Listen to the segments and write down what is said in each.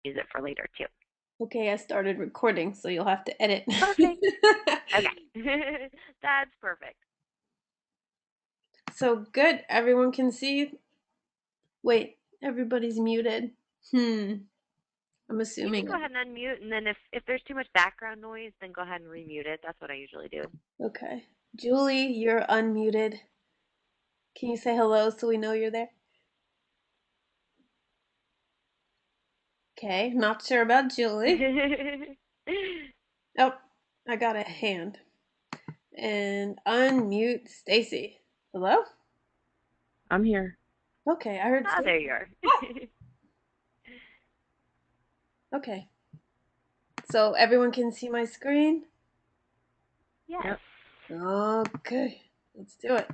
use it for later too. Okay, I started recording, so you'll have to edit. Perfect. Okay. That's perfect. So good. Everyone can see. Wait, everybody's muted. I'm You can assuming. go ahead and unmute, and then if there's too much background noise, then go ahead and remute it. That's what I usually do. Okay. Julie, you're unmuted. Can you say hello so we know you're there? Okay, not sure about Julie. Oh, I got a hand. And unmute Stacy. Hello? I'm here. Okay, I heard Ah, there Stacy. you are. Okay. So everyone can see my screen? Yes. Yep. Okay, let's do it.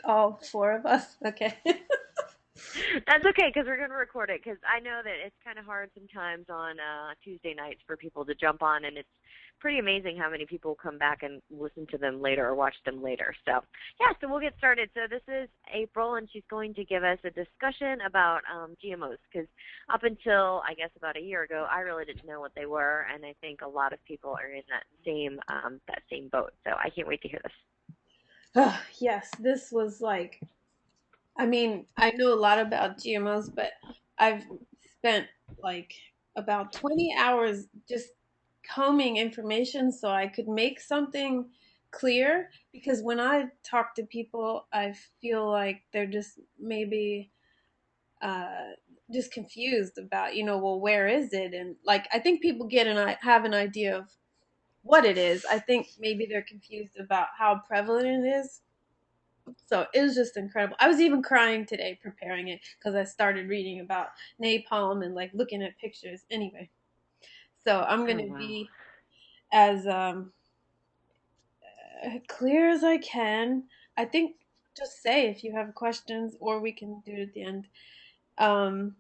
All four of us. Okay. That's okay because we're going to record it because I know that it's kind of hard sometimes on Tuesday nights for people to jump on, and it's pretty amazing how many people come back and listen to them later or watch them later. So, yeah, so we'll get started. So this is April, and she's going to give us a discussion about GMOs because up until, I guess, about a year ago, I really didn't know what they were, and I think a lot of people are in that same boat. So I can't wait to hear this. Oh, yes, this was like, I mean, I know a lot about GMOs, but I've spent like about 20 hours just combing information so I could make something clear. Because when I talk to people, I feel like they're just maybe uh, just confused about, well, where is it? And like, I think people have an idea of what it is. I think maybe they're confused about how prevalent it is. So it was just incredible. I was even crying today preparing it because I started reading about napalm and like looking at pictures. Anyway, so I'm Oh, gonna wow. be as clear as I can. I think just say if you have questions, or we can do it at the end. Um,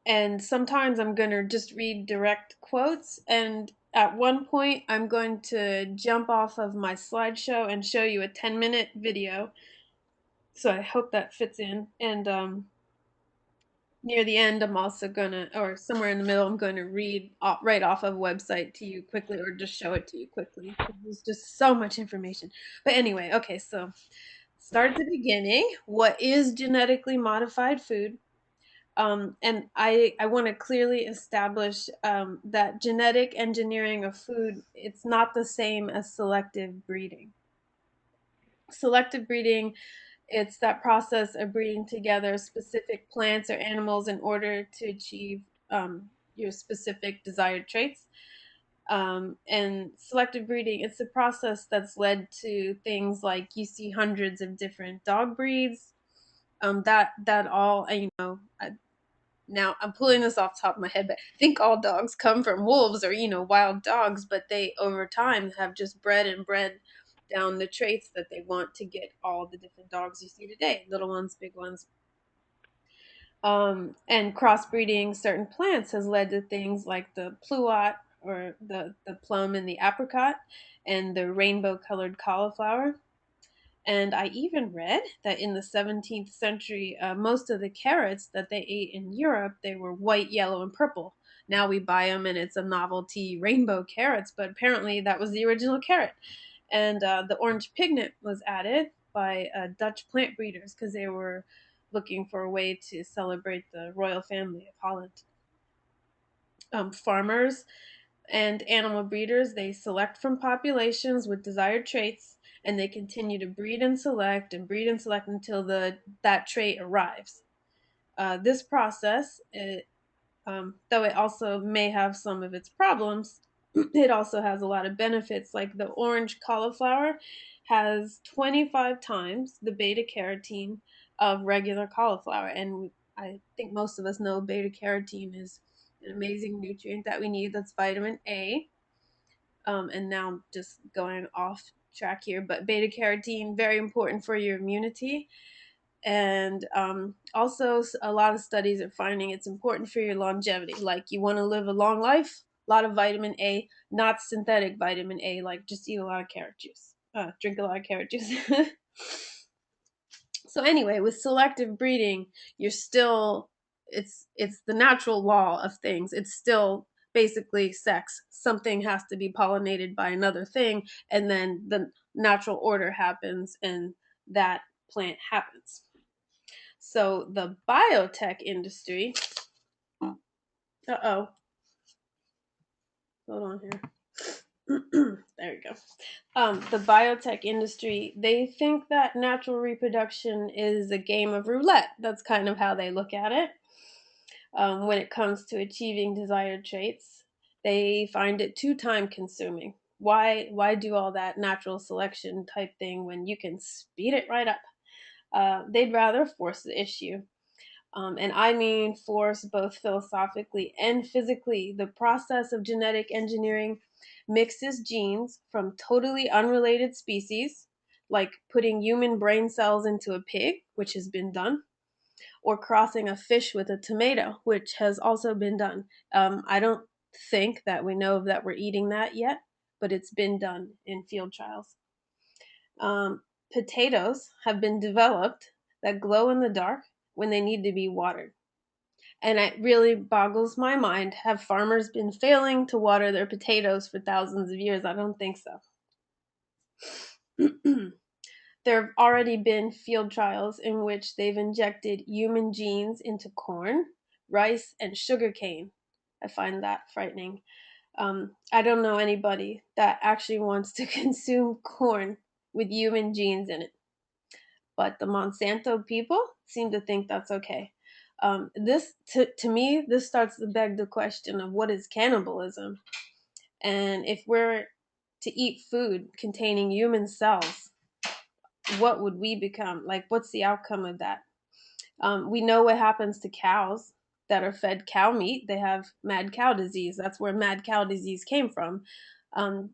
and sometimes I'm gonna just read direct quotes, and at one point I'm going to jump off of my slideshow and show you a 10-minute video. So I hope that fits in. And near the end, I'm also gonna, or somewhere in the middle, I'm going to read right off of a website to you quickly, or just show it to you quickly. There's just so much information. But anyway, okay, so start at the beginning. What is genetically modified food? And I want to clearly establish that genetic engineering of food, it's not the same as selective breeding. Selective breeding, it's that process of breeding together specific plants or animals in order to achieve your specific desired traits. And selective breeding, it's a process that's led to things like you see hundreds of different dog breeds. That all, now I'm pulling this off the top of my head, but I think all dogs come from wolves, or wild dogs, but they over time have just bred and bred down the traits that they want to get all the different dogs you see today, little ones, big ones. And crossbreeding certain plants has led to things like the pluot, or the plum and the apricot, and the rainbow colored cauliflower. And I even read that in the 17th century, most of the carrots that they ate in Europe, they were white, yellow, and purple. Now we buy them and it's a novelty rainbow carrots, but apparently that was the original carrot. And the orange pigment was added by Dutch plant breeders because they were looking for a way to celebrate the royal family of Holland. Farmers and animal breeders, they select from populations with desired traits, and they continue to breed and select until that trait arrives. This process, though it also may have some of its problems, it also has a lot of benefits. Like the orange cauliflower has 25 times the beta carotene of regular cauliflower, and I think most of us know beta carotene is an amazing nutrient that we need. That's vitamin A. And now I'm just going off track here, but beta carotene, very important for your immunity. And also, a lot of studies are finding it's important for your longevity. Like, you want to live a long life, a lot of vitamin A, not synthetic vitamin A, like just eat a lot of carrot juice, drink a lot of carrot juice. So, anyway, with selective breeding, you're still it's the natural law of things. It's still basically sex. Something has to be pollinated by another thing, and then the natural order happens, and that plant happens. So the biotech industry, uh-oh, hold on here. There we go. The biotech industry, they think that natural reproduction is a game of roulette. That's kind of how they look at it. When it comes to achieving desired traits, they find it too time consuming. Why do all that natural selection type thing when you can speed it right up? They'd rather force the issue. And I mean force both philosophically and physically. The process of genetic engineering mixes genes from totally unrelated species, like putting human brain cells into a pig, which has been done, or crossing a fish with a tomato, which has also been done. I don't think that we know that we're eating that yet, but it's been done in field trials. Potatoes have been developed that glow in the dark when they need to be watered. And it really boggles my mind. Have farmers been failing to water their potatoes for thousands of years? I don't think so. There have already been field trials in which they've injected human genes into corn, rice, and sugarcane. I find that frightening. I don't know anybody that actually wants to consume corn with human genes in it. But the Monsanto people seem to think that's okay. This, to me, this starts to beg the question of what is cannibalism, and if we're to eat food containing human cells, what would we become? Like, what's the outcome of that? We know what happens to cows that are fed cow meat. They have mad cow disease. That's where mad cow disease came from. Um,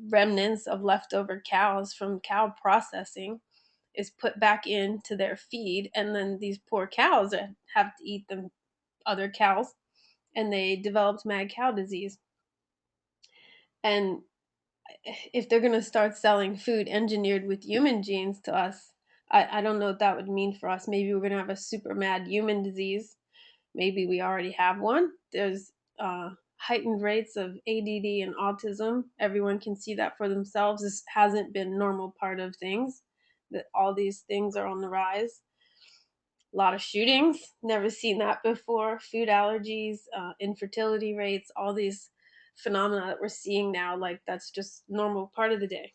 Remnants of leftover cows from cow processing is put back into their feed, and then these poor cows have to eat them other cows, and they developed mad cow disease. And if they're going to start selling food engineered with human genes to us, I don't know what that would mean for us. Maybe we're going to have a super mad human disease. Maybe we already have one. There's heightened rates of ADD and autism. Everyone can see that for themselves. This hasn't been a normal part of things, that all these things are on the rise. A lot of shootings, never seen that before. Food allergies, infertility rates, all these phenomena that we're seeing now, like that's just normal part of the day.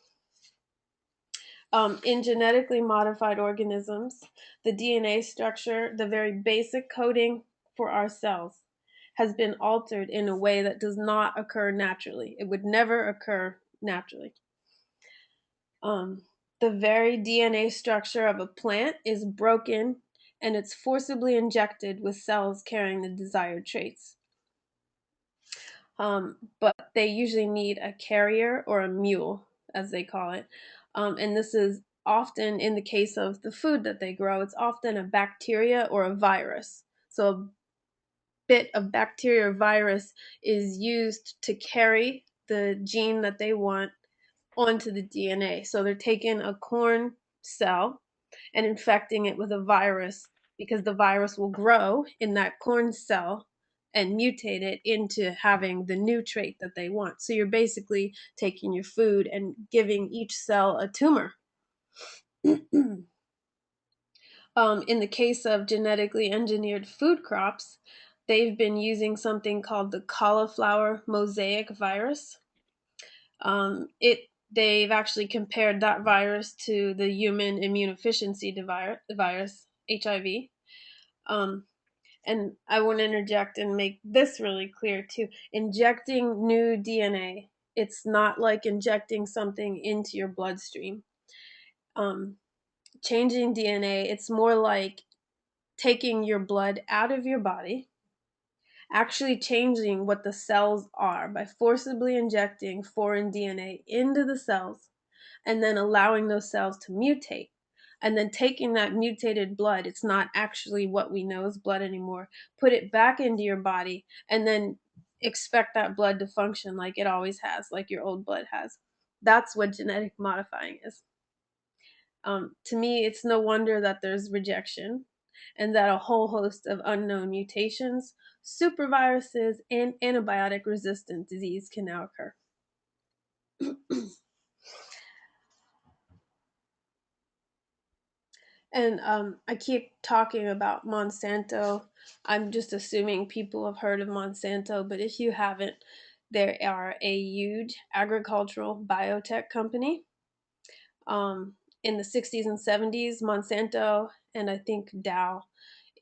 In genetically modified organisms, the DNA structure, the very basic coding for our cells, has been altered in a way that does not occur naturally. It would never occur naturally. The very DNA structure of a plant is broken, and it's forcibly injected with cells carrying the desired traits. But they usually need a carrier or a mule, as they call it. And this is often, in the case of the food that they grow, it's often a bacteria or a virus. So a bit of bacteria or virus is used to carry the gene that they want onto the DNA. So they're taking a corn cell and infecting it with a virus, because the virus will grow in that corn cell and mutate it into having the new trait that they want. So you're basically taking your food and giving each cell a tumor. In the case of genetically engineered food crops, they've been using something called the cauliflower mosaic virus. They've actually compared that virus to the human immunodeficiency virus, HIV. And I want to interject and make this really clear too. Injecting new DNA, it's not like injecting something into your bloodstream. Changing DNA, it's more like taking your blood out of your body, actually changing what the cells are by forcibly injecting foreign DNA into the cells, and then allowing those cells to mutate, and then taking that mutated blood, it's not actually what we know as blood anymore, put it back into your body, and then expect that blood to function like it always has, like your old blood has. That's what genetic modifying is. To me, it's no wonder that there's rejection. and that a whole host of unknown mutations, superviruses, and antibiotic-resistant disease can now occur. And I keep talking about Monsanto. I'm just assuming people have heard of Monsanto, but if you haven't, they are a huge agricultural biotech company. In the 60s and 70s, Monsanto and I think Dow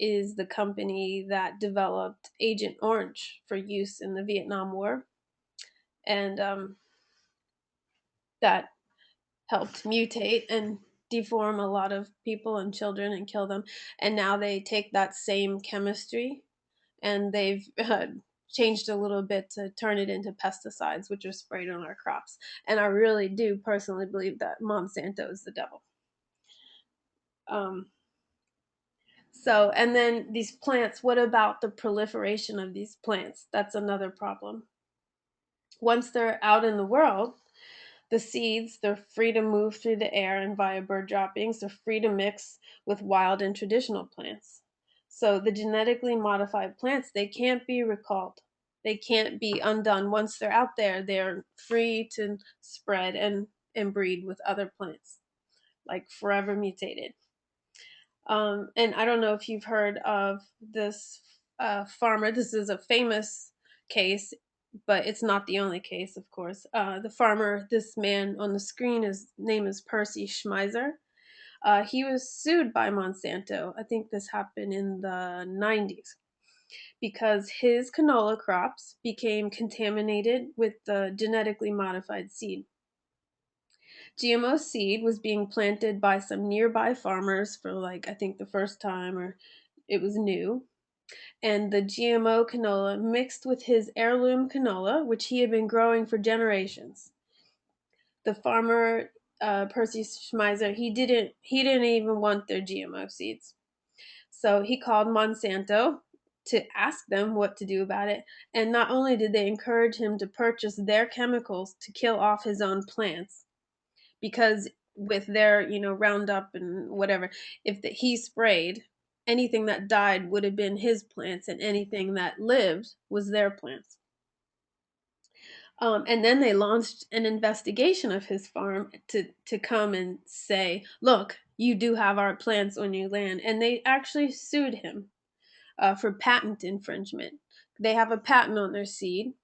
is the company that developed Agent Orange for use in the Vietnam War. And that helped mutate and deform a lot of people and children and kill them. And now they take that same chemistry and they've changed a little bit to turn it into pesticides, which are sprayed on our crops. And I really do personally believe that Monsanto is the devil. So, and then these plants, what about the proliferation of these plants? That's another problem. Once they're out in the world, the seeds, they're free to move through the air and via bird droppings. They're free to mix with wild and traditional plants. So the genetically modified plants, they can't be recalled. They can't be undone. Once they're out there, they're free to spread and breed with other plants, like forever mutated. And I don't know if you've heard of this farmer. This is a famous case, but it's not the only case, of course. The farmer, this man on the screen, his name is Percy Schmeiser. He was sued by Monsanto. I think this happened in the 90s because his canola crops became contaminated with the genetically modified seed. GMO seed was being planted by some nearby farmers for, like, I think the first time, or it was new. And the GMO canola mixed with his heirloom canola, which he had been growing for generations. The farmer, Percy Schmeiser, he didn't even want their GMO seeds. So he called Monsanto to ask them what to do about it. And not only did they encourage him to purchase their chemicals to kill off his own plants, because with their, Roundup and whatever, if he sprayed, anything that died would have been his plants, and anything that lived was their plants. And then they launched an investigation of his farm to come and say, look, you do have our plants on your land. And they actually sued him for patent infringement. They have a patent on their seed.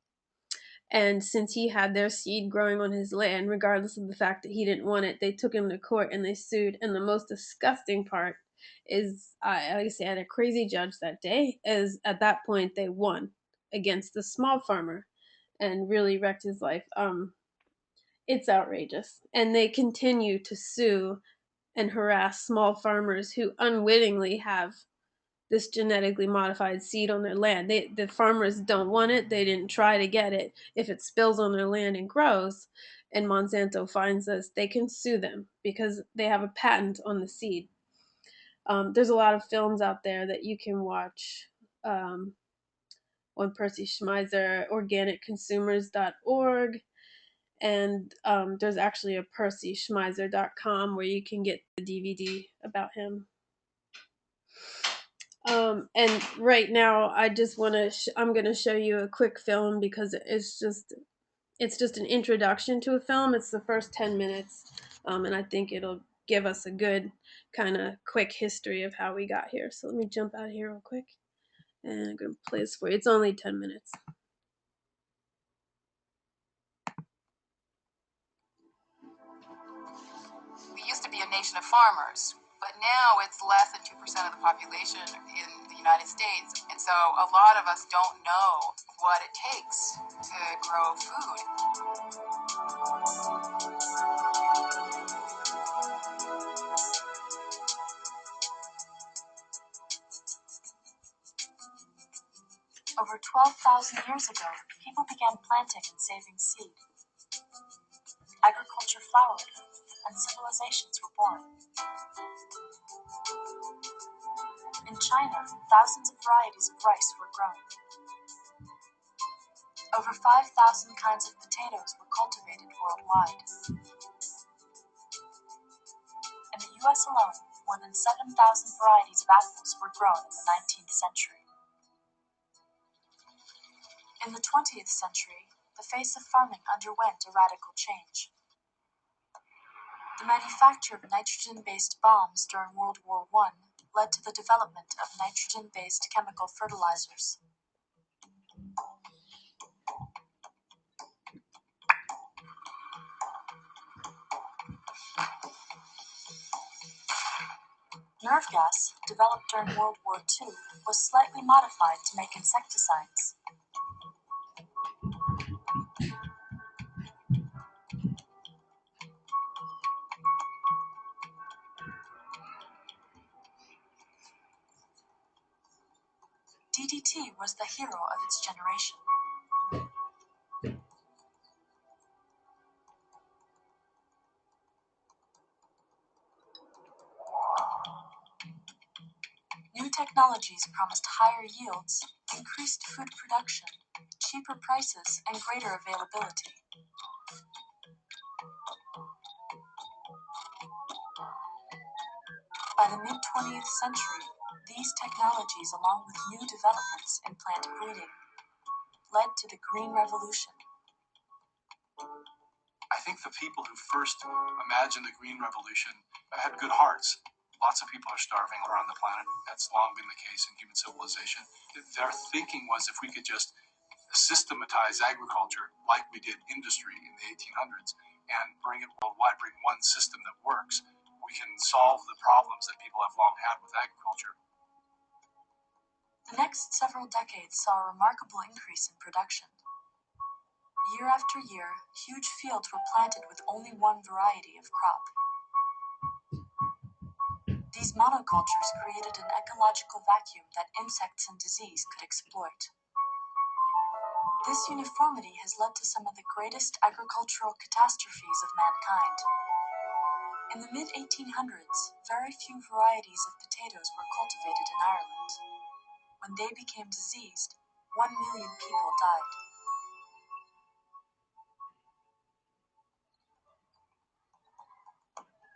And since he had their seed growing on his land, regardless of the fact that he didn't want it, they took him to court and they sued. And the most disgusting part is, like I said, I had a crazy judge that day, as at that point they won against the small farmer and really wrecked his life. It's outrageous. And they continue to sue and harass small farmers who unwittingly have this genetically modified seed on their land. The farmers don't want it. They didn't try to get it. If it spills on their land and grows, and Monsanto finds this, they can sue them because they have a patent on the seed. There's a lot of films out there that you can watch on Percy Schmeiser, organicconsumers.org, and there's actually a percyschmeiser.com where you can get the DVD about him. And right now I just want to I'm going to show you a quick film because it's just an introduction to a film. It's the first 10 minutes, and I think it'll give us a good kind of quick history of how we got here. So let me jump out of here real quick, and I'm going to play this for you. It's only 10 minutes. We used to be a nation of farmers, but now it's less than 2% of the population in the United States. And so a lot of us don't know what it takes to grow food. Over 12,000 years ago, people began planting and saving seed. Agriculture flowered, and civilizations were born. In China, thousands of varieties of rice were grown. Over 5,000 kinds of potatoes were cultivated worldwide. In the US alone, more than 7,000 varieties of apples were grown in the 19th century. In the 20th century, the face of farming underwent a radical change. The manufacture of nitrogen-based bombs during World War I led to the development of nitrogen-based chemical fertilizers. Nerve gas, developed during World War II, was slightly modified to make insecticides. DDT was the hero of its generation. New technologies promised higher yields, increased food production, cheaper prices, and greater availability. By the mid-20th century, these technologies, along with new developments in plant breeding, led to the Green Revolution. I think the people who first imagined the Green Revolution had good hearts. Lots of people are starving around the planet. That's long been the case in human civilization. Their thinking was if we could just systematize agriculture like we did industry in the 1800s and bring it worldwide, bring one system that works, we can solve the problems that people have long had with agriculture. The next several decades saw a remarkable increase in production. Year after year, huge fields were planted with only one variety of crop. These monocultures created an ecological vacuum that insects and disease could exploit. This uniformity has led to some of the greatest agricultural catastrophes of mankind. In the mid-1800s, very few varieties of potatoes were cultivated in Ireland. When they became diseased, 1 million people died.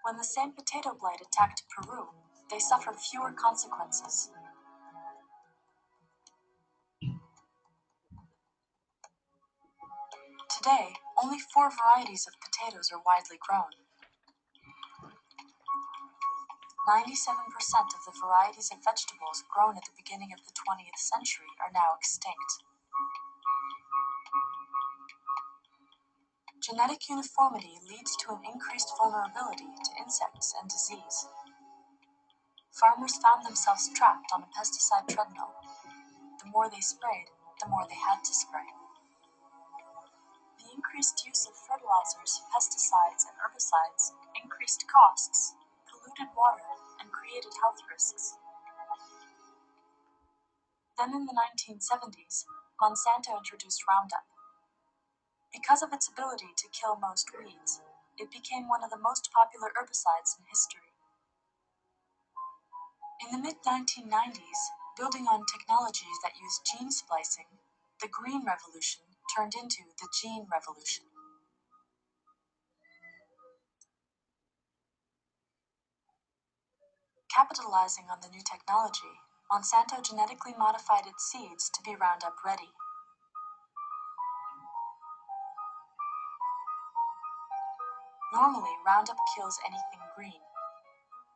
When the same potato blight attacked Peru, they suffered fewer consequences. Today, only 4 varieties of potatoes are widely grown. 97% of the varieties of vegetables grown at the beginning of the 20th century are now extinct. Genetic uniformity leads to an increased vulnerability to insects and disease. Farmers found themselves trapped on a pesticide treadmill. The more they sprayed, the more they had to spray. The increased use of fertilizers, pesticides, and herbicides increased costs, polluted water, and created health risks. Then in the 1970s, Monsanto introduced Roundup. Because of its ability to kill most weeds, it became one of the most popular herbicides in history. In the mid-1990s, building on technologies that use gene splicing, the Green Revolution turned into the Gene Revolution. Capitalizing on the new technology, Monsanto genetically modified its seeds to be Roundup ready. Normally, Roundup kills anything green,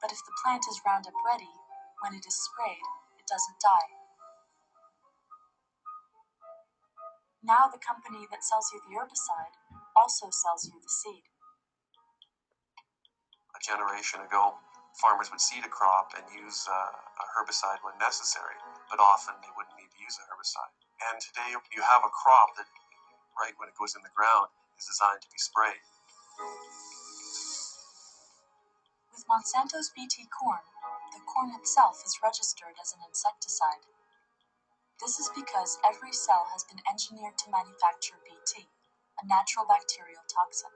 but if the plant is Roundup ready, when it is sprayed, it doesn't die. Now the company that sells you the herbicide also sells you the seed. A generation ago, farmers would seed a crop and use a herbicide when necessary, but often they wouldn't need to use a herbicide. And today you have a crop that, right when it goes in the ground, is designed to be sprayed. With Monsanto's BT corn, the corn itself is registered as an insecticide. This is because every cell has been engineered to manufacture BT, a natural bacterial toxin.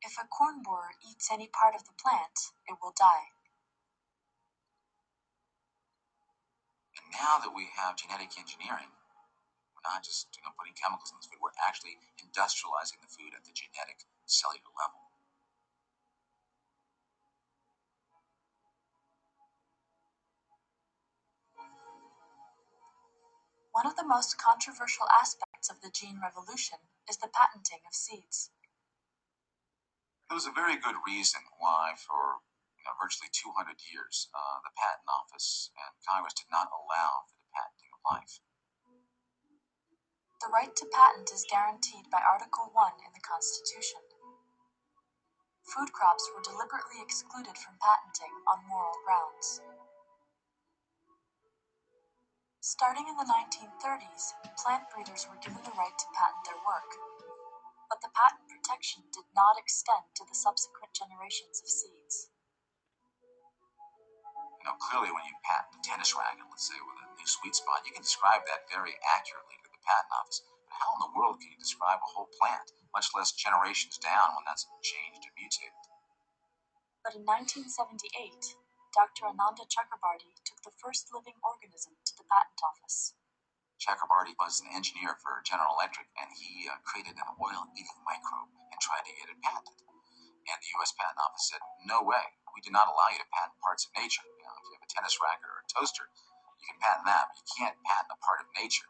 If a corn borer eats any part of the plant, it will die. And now that we have genetic engineering, we're not just putting chemicals in this food, we're actually industrializing the food at the genetic cellular level. One of the most controversial aspects of the gene revolution is the patenting of seeds. There was a very good reason why, for virtually 200 years, the Patent Office and Congress did not allow for the patenting of life. The right to patent is guaranteed by Article 1 in the Constitution. Food crops were deliberately excluded from patenting on moral grounds. Starting in the 1930s, plant breeders were given the right to patent their work, but the patent protection did not extend to the subsequent generations of seeds. Clearly when you patent a tennis racket, let's say, with a new sweet spot, you can describe that very accurately to the Patent Office. But how in the world can you describe a whole plant, much less generations down when that's changed and mutated? But in 1978, Dr. Ananda Chakrabarty took the first living organism to the Patent Office. Chakrabarty was an engineer for General Electric, and he created an oil-eating microbe and tried to get it patented. And the U.S. Patent Office said, no way, we do not allow you to patent parts of nature. If you have a tennis racket or a toaster, you can patent that, but you can't patent a part of nature.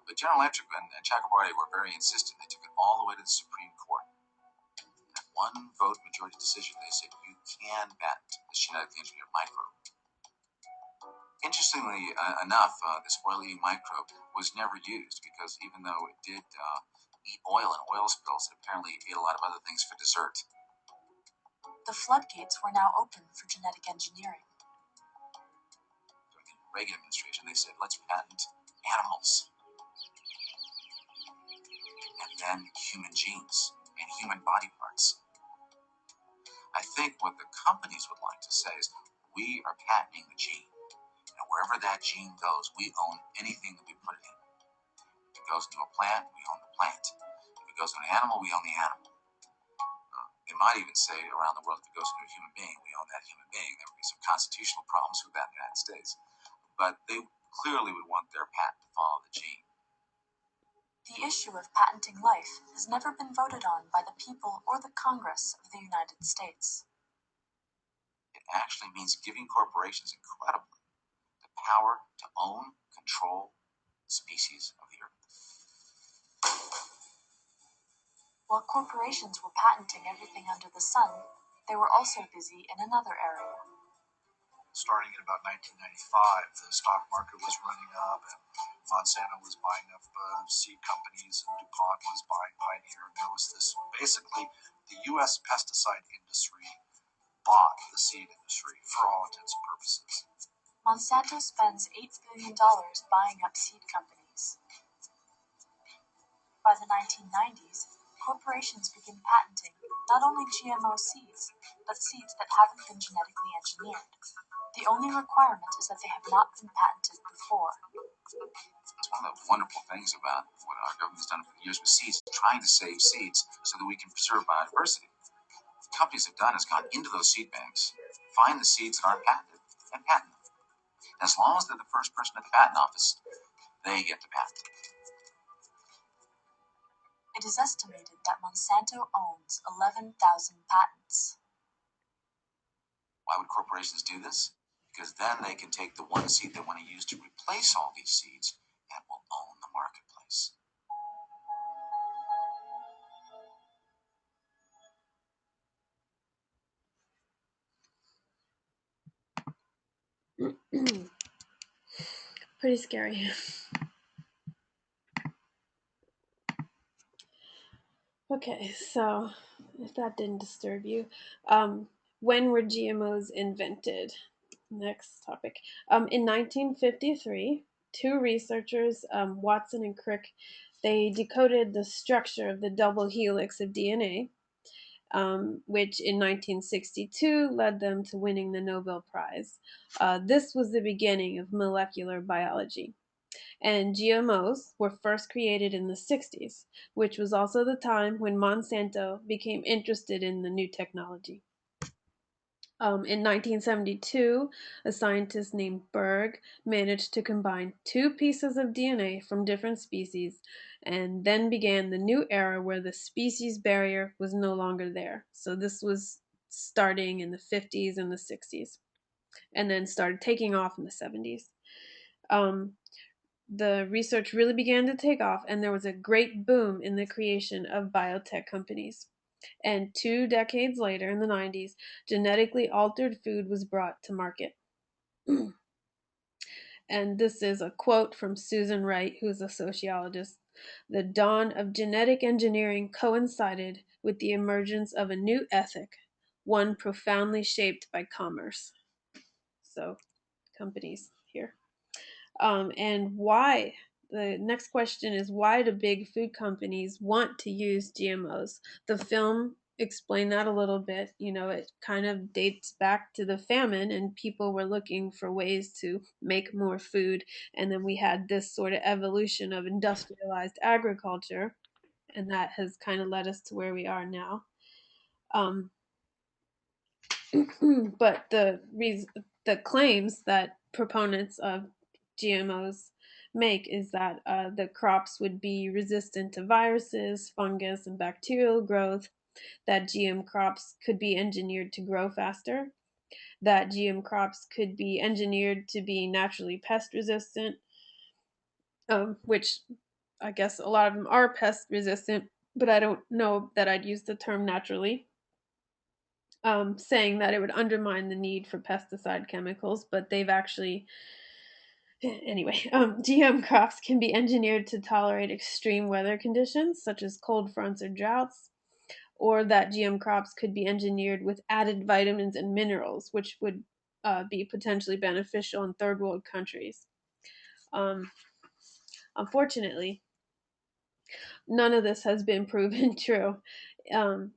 But General Electric and Chakrabarty were very insistent. They took it all the way to the Supreme Court. And one vote majority decision, they said, you can patent this genetically engineered microbe. Interestingly enough, this oily microbe was never used because even though it did eat oil and oil spills, it apparently ate a lot of other things for dessert. The floodgates were now open for genetic engineering. During the Reagan administration, they said, let's patent animals. And then human genes and human body parts. I think what the companies would like to say is, we are patenting the gene. And wherever that gene goes, we own anything that we put it in. If it goes into a plant, we own the plant. If it goes to an animal, we own the animal. They might even say around the world, if it goes into a human being, we own that human being. There would be some constitutional problems with that in the United States. But they clearly would want their patent to follow the gene. The issue of patenting life has never been voted on by the people or the Congress of the United States. It actually means giving corporations incredibly the power to own, control species of the earth. While corporations were patenting everything under the sun, they were also busy in another area. Starting in about 1995, the stock market was running up, and Monsanto was buying up seed companies, and DuPont was buying Pioneer. And there was this, basically, the U.S. pesticide industry bought the seed industry for all intents and purposes. Monsanto spends $8 billion buying up seed companies. By the 1990s, corporations begin patenting not only GMO seeds, but seeds that haven't been genetically engineered. The only requirement is that they have not been patented before. It's one of the wonderful things about what our government's done for years with seeds, trying to save seeds so that we can preserve biodiversity. What companies have done is gone into those seed banks, find the seeds that aren't patented, and patent them. And as long as they're the first person at the patent office, they get the patent. It is estimated that Monsanto owns 11,000 patents. Why would corporations do this? Because then they can take the one seed they want to use to replace all these seeds and will own the marketplace. Pretty scary. Okay, so if that didn't disturb you, when were GMOs invented? Next topic. In 1953, two researchers, Watson and Crick, they decoded the structure of the double helix of DNA, which in 1962 led them to winning the Nobel Prize. This was the beginning of molecular biology. And GMOs were first created in the 60s, which was also the time when Monsanto became interested in the new technology. In 1972, a scientist named Berg managed to combine two pieces of DNA from different species, and then began the new era where the species barrier was no longer there. So this was starting in the 50s and the 60s, and then started taking off in the 70s. the research really began to take off, and there was a great boom in the creation of biotech companies. And 2 decades later, in the 90s, genetically altered food was brought to market. And this is a quote from Susan Wright, who is a sociologist. The dawn of genetic engineering coincided with the emergence of a new ethic, one profoundly shaped by commerce. So, companies here. And why? The next question is, why do big food companies want to use GMOs? The film explained that a little bit. It kind of dates back to the famine, and people were looking for ways to make more food. And then we had this sort of evolution of industrialized agriculture, and that has kind of led us to where we are now. Um, but the claims that proponents of GMOs make is that the crops would be resistant to viruses, fungus, and bacterial growth, that GM crops could be engineered to grow faster, that GM crops could be engineered to be naturally pest resistant, which I guess a lot of them are pest resistant, but I don't know that I'd use the term naturally. Saying that it would undermine the need for pesticide chemicals, but they've actually. Anyway, GM crops can be engineered to tolerate extreme weather conditions, such as cold fronts or droughts, or that GM crops could be engineered with added vitamins and minerals, which would be potentially beneficial in third world countries. Unfortunately, none of this has been proven true.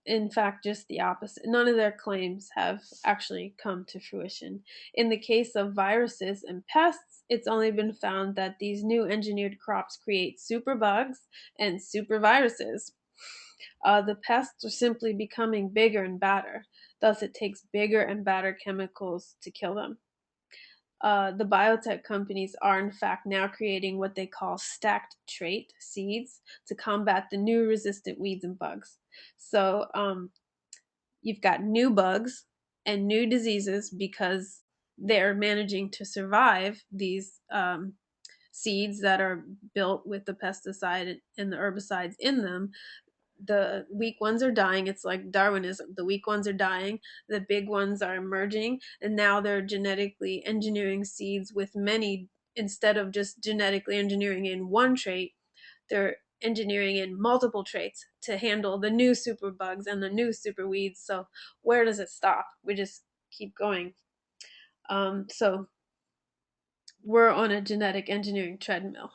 In fact, just the opposite. None of their claims have actually come to fruition. In the case of viruses and pests, it's only been found that these new engineered crops create superbugs and super viruses. The pests are simply becoming bigger and badder. Thus, it takes bigger and badder chemicals to kill them. The biotech companies are, in fact, now creating what they call stacked trait seeds to combat the new resistant weeds and bugs. So you've got new bugs and new diseases because they're managing to survive these seeds that are built with the pesticide and the herbicides in them. The weak ones are dying. It's like Darwinism. The weak ones are dying, the big ones are emerging, and now they're genetically engineering seeds with many, instead of just genetically engineering in one trait, they're engineering in multiple traits to handle the new superbugs and the new super weeds. So where does it stop? We just keep going. So we're on a genetic engineering treadmill.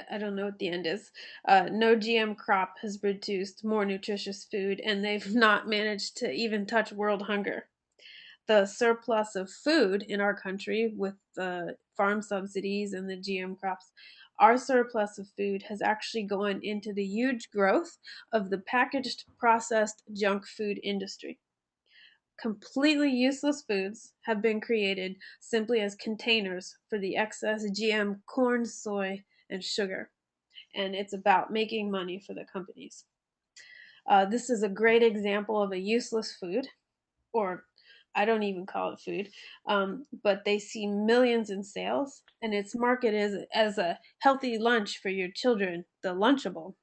I don't know what the end is. No GM crop has produced more nutritious food, and they've not managed to even touch world hunger. The surplus of food in our country, with the farm subsidies and the GM crops, our surplus of food has actually gone into the huge growth of the packaged, processed junk food industry. Completely useless foods have been created simply as containers for the excess GM corn, soy, and sugar. And it's about making money for the companies. This is a great example of a useless food, or I don't even call it food, but they see millions in sales, and it's marketed as a healthy lunch for your children, the Lunchable.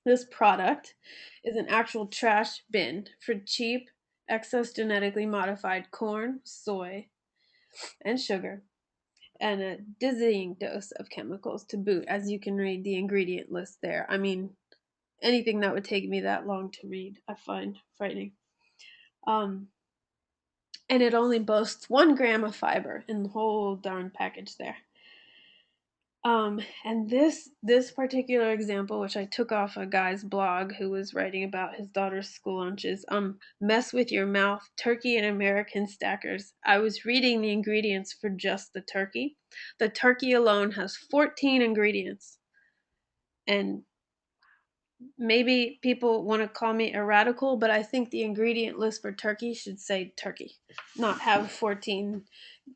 This product is an actual trash bin for cheap, excess genetically modified corn, soy, and sugar, and a dizzying dose of chemicals to boot, as you can read the ingredient list there. I mean, anything that would take me that long to read, I find frightening. And it only boasts 1 gram of fiber in the whole darn package there. And this particular example, which I took off a guy's blog who was writing about his daughter's school lunches, mess with your mouth, turkey and American stackers. I was reading the ingredients for just the turkey. The turkey alone has 14 ingredients. And maybe people want to call me a radical, but I think the ingredient list for turkey should say turkey, not have 14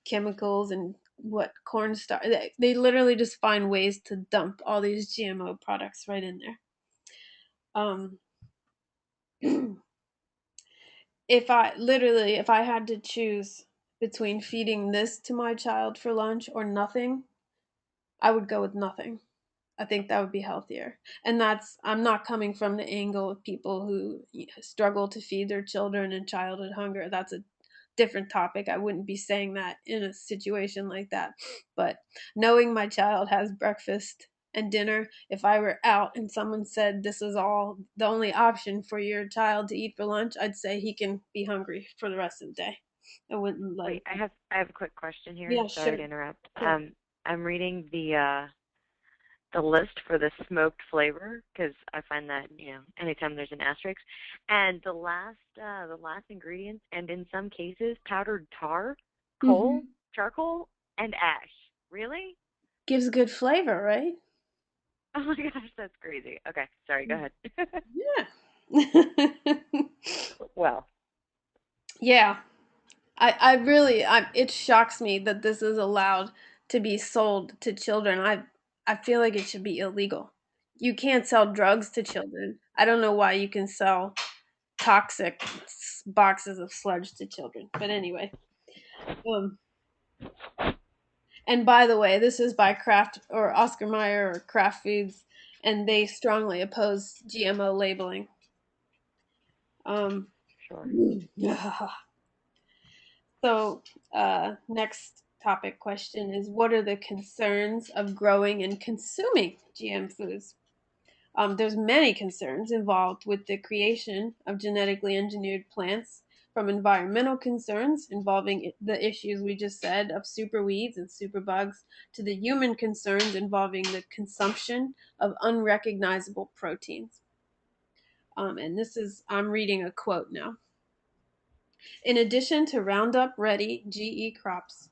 chemicals and what cornstarch. They literally just find ways to dump all these GMO products right in there. If I had to choose between feeding this to my child for lunch or nothing, I would go with nothing. I think that would be healthier. And I'm not coming from the angle of people who struggle to feed their children and childhood hunger. That's a different topic. I wouldn't be saying that in a situation like that. But knowing my child has breakfast and dinner, if I were out and someone said this is all the only option for your child to eat for lunch, I'd say he can be hungry for the rest of the day. I wouldn't let Wait, him. I have a quick question here. Yeah, Sorry sure. to interrupt. Sure. I'm reading the list for the smoked flavor because I find that anytime there's an asterisk, and the last ingredients, and in some cases powdered tar, coal, charcoal, and ash. Really? Gives good flavor, right? Oh my gosh, that's crazy. Okay, sorry. Go ahead. Yeah. Well, Yeah. I really it shocks me that this is allowed to be sold to children. I feel like it should be illegal. You can't sell drugs to children. I don't know why you can sell toxic boxes of sludge to children. But anyway, um and by the way, this is by Kraft or Oscar Mayer or Kraft Foods, and they strongly oppose GMO labeling. Um sure. So, next topic question is, what are the concerns of growing and consuming GM foods? There's many concerns involved with the creation of genetically engineered plants, from environmental concerns involving the issues we just said of superweeds and superbugs, to the human concerns involving the consumption of unrecognizable proteins. And I'm reading a quote now. In addition to Roundup Ready GE crops,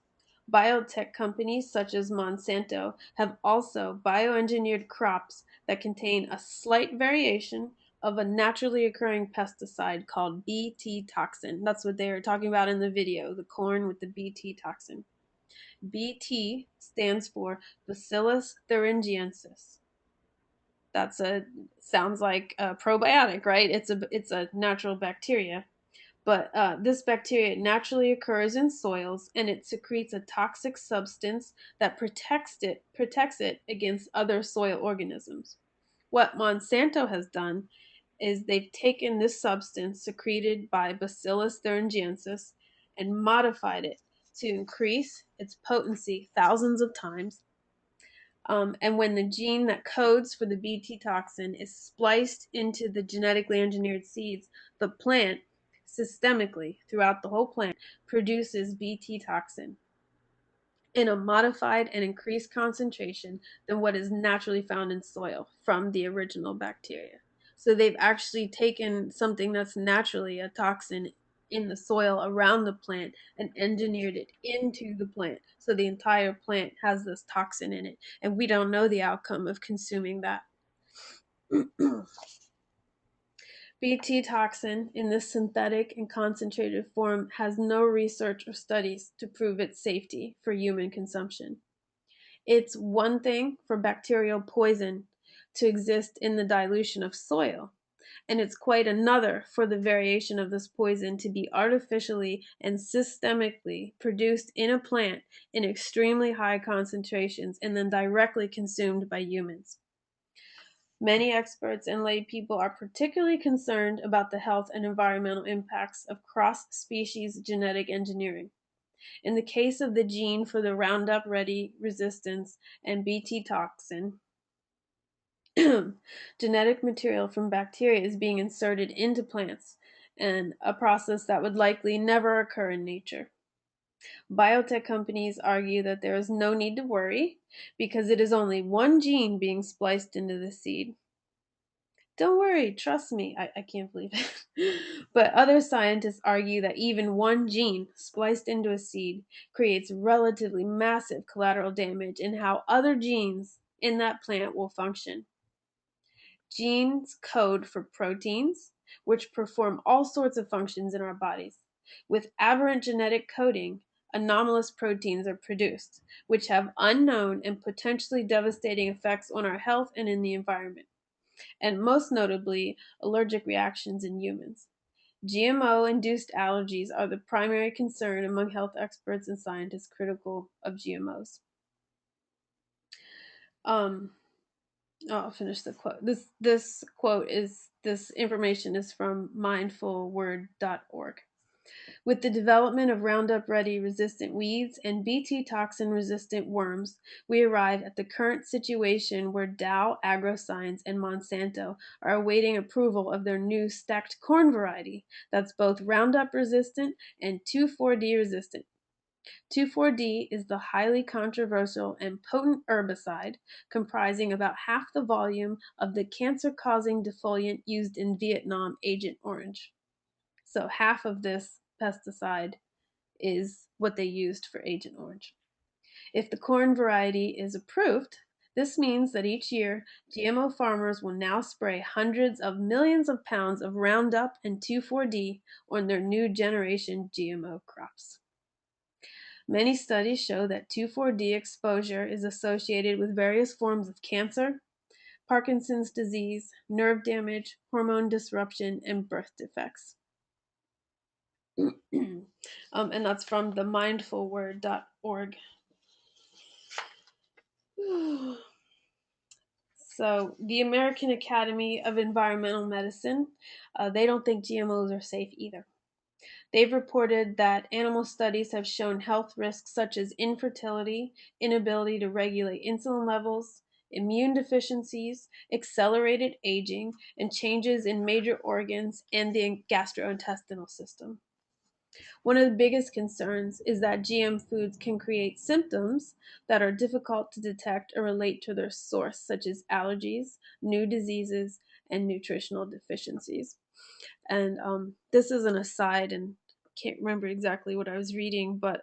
biotech companies such as Monsanto have also bioengineered crops that contain a slight variation of a naturally occurring pesticide called Bt toxin. That's what they were talking about in the video, the corn with the Bt toxin. Bt stands for Bacillus thuringiensis. Sounds like a probiotic, right? It's a natural bacteria. But this bacteria naturally occurs in soils, and it secretes a toxic substance that protects it against other soil organisms. What Monsanto has done is they've taken this substance secreted by Bacillus thuringiensis and modified it to increase its potency thousands of times. And when the gene that codes for the Bt toxin is spliced into the genetically engineered seeds, the plant, systemically throughout the whole plant, produces Bt toxin in a modified and increased concentration than what is naturally found in soil from the original bacteria. So they've actually taken something that's naturally a toxin in the soil around the plant and engineered it into the plant. So the entire plant has this toxin in it, and we don't know the outcome of consuming that. Bt toxin in this synthetic and concentrated form has no research or studies to prove its safety for human consumption. It's one thing for bacterial poison to exist in the dilution of soil, and it's quite another for the variation of this poison to be artificially and systemically produced in a plant in extremely high concentrations and then directly consumed by humans. Many experts and lay people are particularly concerned about the health and environmental impacts of cross-species genetic engineering. In the case of the gene for the Roundup Ready resistance and Bt toxin, genetic material from bacteria is being inserted into plants, and a process that would likely never occur in nature. Biotech companies argue that there is no need to worry because it is only one gene being spliced into the seed. Don't worry, trust me. I can't believe it. But other scientists argue that even one gene spliced into a seed creates relatively massive collateral damage in how other genes in that plant will function. Genes code for proteins, which perform all sorts of functions in our bodies. With aberrant genetic coding, anomalous proteins are produced, which have unknown and potentially devastating effects on our health and in the environment, and most notably, allergic reactions in humans. GMO-induced allergies are the primary concern among health experts and scientists critical of GMOs. Um, I'll finish the quote. This information is from mindfulword.org. With the development of Roundup Ready resistant weeds and Bt toxin resistant worms, we arrive at the current situation where Dow AgroScience and Monsanto are awaiting approval of their new stacked corn variety that's both Roundup resistant and 2,4-D resistant. 2,4-D is the highly controversial and potent herbicide comprising about half the volume of the cancer-causing defoliant used in Vietnam Agent Orange. So half of this pesticide is what they used for Agent Orange. If the corn variety is approved, this means that each year GMO farmers will now spray hundreds of millions of pounds of Roundup and 2,4-D on their new generation GMO crops. Many studies show that 2,4-D exposure is associated with various forms of cancer, Parkinson's disease, nerve damage, hormone disruption, and birth defects. And that's from the mindfulword.org. So, the American Academy of Environmental Medicine, they don't think GMOs are safe either. They've reported that animal studies have shown health risks such as infertility, inability to regulate insulin levels, immune deficiencies, accelerated aging, and changes in major organs and the gastrointestinal system. One of the biggest concerns is that GM foods can create symptoms that are difficult to detect or relate to their source, such as allergies, new diseases, and nutritional deficiencies. And this is an aside, and I can't remember exactly what I was reading, but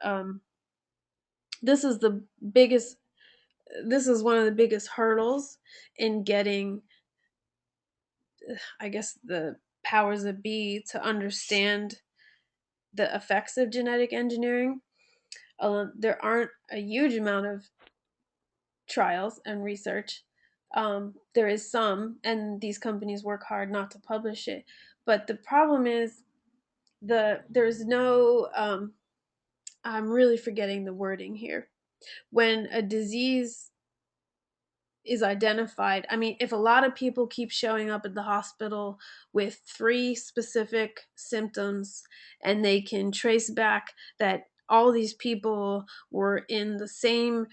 this is the biggest. This is one of the biggest hurdles in getting, I guess, the powers that be to understand the effects of genetic engineering. There aren't a huge amount of trials and research. There is some, and these companies work hard not to publish it. But the problem is there's no. I'm really forgetting the wording here. When a disease is identified, I mean, if a lot of people keep showing up at the hospital with 3 specific symptoms and they can trace back that all these people were in the same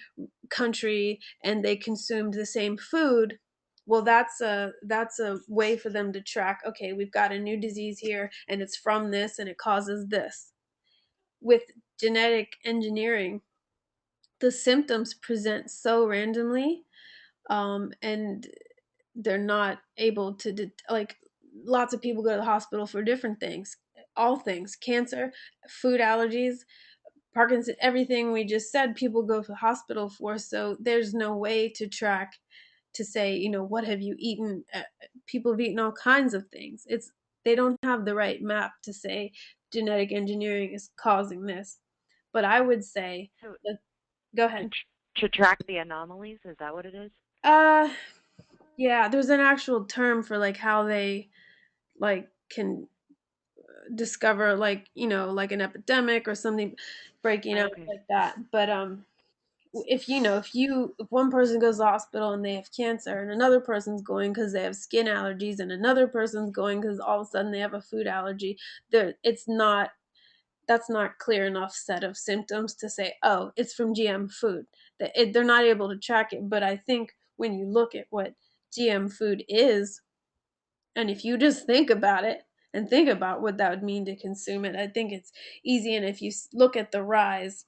country and they consumed the same food, well, that's a way for them to track, okay, we've got a new disease here and it's from this and it causes this. With genetic engineering, the symptoms present so randomly, and they're not able to like, lots of people go to the hospital for different things, all things, cancer, food allergies, Parkinson, everything we just said, people go to the hospital for. So there's no way to track, to say, what have you eaten. People have eaten all kinds of things. They don't have the right map to say genetic engineering is causing this. But I would say, So go ahead. to track the anomalies, is that what it is? Yeah, there's an actual term for like how they like can discover, like, like an epidemic or something breaking out Okay. like that. But if one person goes to the hospital and they have cancer, and another person's going because they have skin allergies, and another person's going because all of a sudden they have a food allergy, that's not clear enough set of symptoms to say, oh, it's from GM food. They're not able to track it. But I think when you look at what GM food is, and if you just think about it and think about what that would mean to consume it, I think it's easy. And if you look at the rise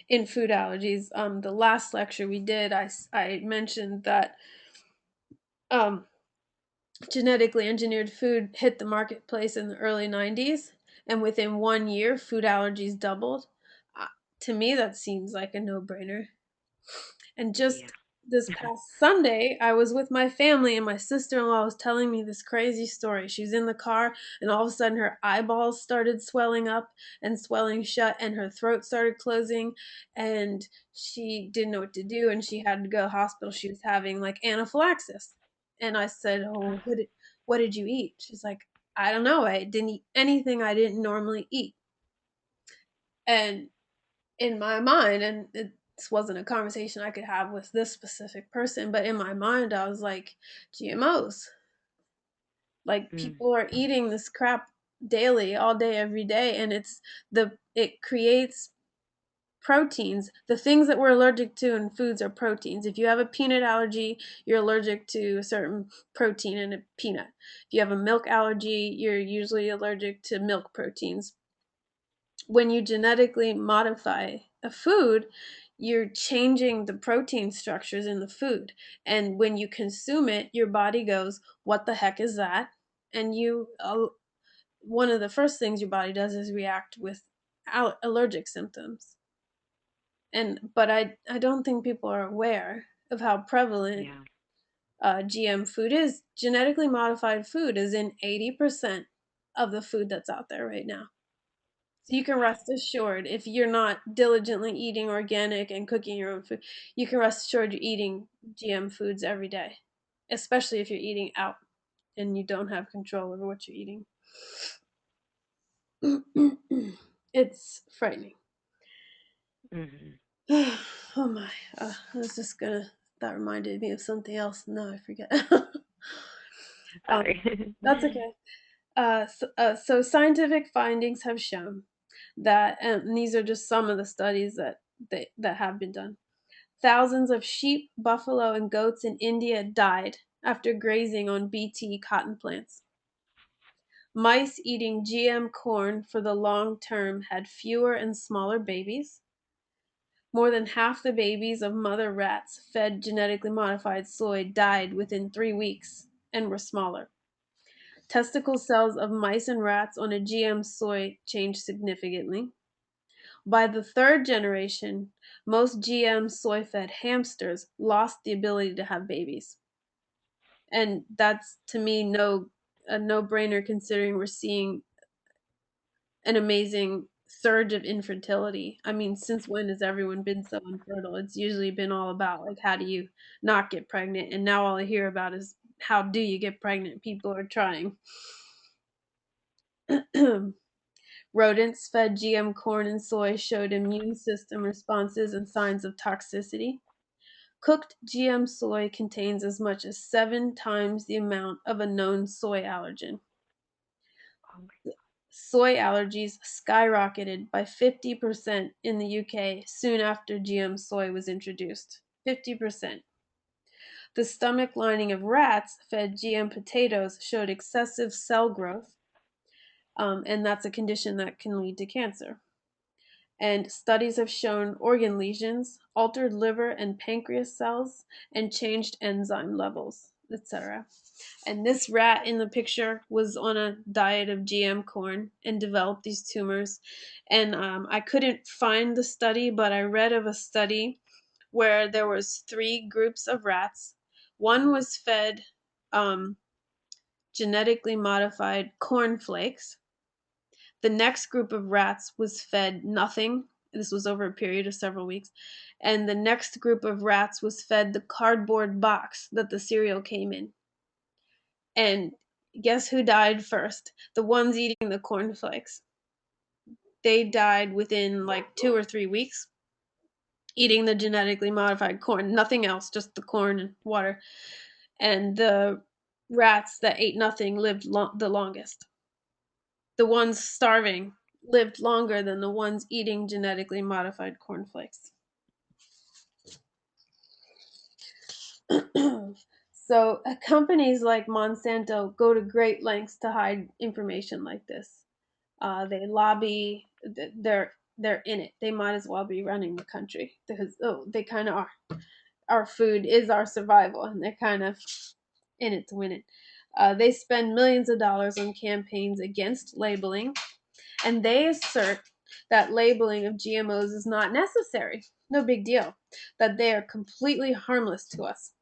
in food allergies, the last lecture we did, I mentioned that um, genetically engineered food hit the marketplace in the early 90s, and within 1 year, food allergies doubled. To me, that seems like a no-brainer. And Yeah. just this past Sunday, I was with my family, and my sister-in-law was telling me this crazy story. She's in the car, and all of a sudden her eyeballs started swelling up and swelling shut, and her throat started closing, and she didn't know what to do, and she had to go to the hospital. She was having like anaphylaxis. And I said, oh, what did you eat? She's like, I don't know. I didn't eat anything I didn't normally eat. And in my mind, and this wasn't a conversation I could have with this specific person, but in my mind, I was like, GMOs. Like, people are eating this crap daily, all day, every day, and it creates proteins. The things that we're allergic to in foods are proteins. If you have a peanut allergy, you're allergic to a certain protein in a peanut. If you have a milk allergy, you're usually allergic to milk proteins. When you genetically modify a food, you're changing the protein structures in the food. And when you consume it, your body goes, what the heck is that? And one of the first things your body does is react with allergic symptoms. But I don't think people are aware of how prevalent GM food is. Genetically modified food is in 80% of the food that's out there right now. So you can rest assured, if you're not diligently eating organic and cooking your own food, you can rest assured you're eating GM foods every day, especially if you're eating out and you don't have control over what you're eating. It's frightening. Oh my, I was just gonna, that reminded me of something else. No, I forget. Sorry. That's okay. So scientific findings have shown that, and these are just some of the studies that have been done. Thousands of sheep, buffalo, and goats in India died after grazing on Bt cotton plants. Mice eating GM corn for the long term had fewer and smaller babies. More than half the babies of mother rats fed genetically modified soy died within 3 weeks and were smaller. Testicle cells of mice and rats on a GM soy changed significantly. By the third generation, most GM soy fed hamsters lost the ability to have babies. And that's, to me, a no brainer, considering we're seeing an amazing surge of infertility. I mean, since when has everyone been so infertile? It's usually been all about, like, how do you not get pregnant? And now all I hear about is, how do you get pregnant? People are trying. Rodents fed GM corn and soy showed immune system responses and signs of toxicity. Cooked GM soy contains as much as 7 times the amount of a known soy allergen. Soy allergies skyrocketed by 50% in the UK soon after GM soy was introduced. 50%. The stomach lining of rats fed GM potatoes showed excessive cell growth, and that's a condition that can lead to cancer. And studies have shown organ lesions, altered liver and pancreas cells, and changed enzyme levels, etc. And this rat in the picture was on a diet of GM corn and developed these tumors. And I couldn't find the study, but I read of a study where there was 3 groups of rats. One was fed genetically modified corn flakes. The next group of rats was fed nothing. This was over a period of several weeks. And the next group of rats was fed the cardboard box that the cereal came in. And guess who died first? The ones eating the cornflakes. They died within like 2 or 3 weeks, eating the genetically modified corn, nothing else, just the corn and water. And the rats that ate nothing lived the longest. The ones starving lived longer than the ones eating genetically modified cornflakes. So companies like Monsanto go to great lengths to hide information like this. They lobby. They're in it. They might as well be running the country because they kind of are. Our food is our survival, and they're kind of in it to win it. They spend millions of dollars on campaigns against labeling, and they assert that labeling of GMOs is not necessary. No big deal. That they are completely harmless to us.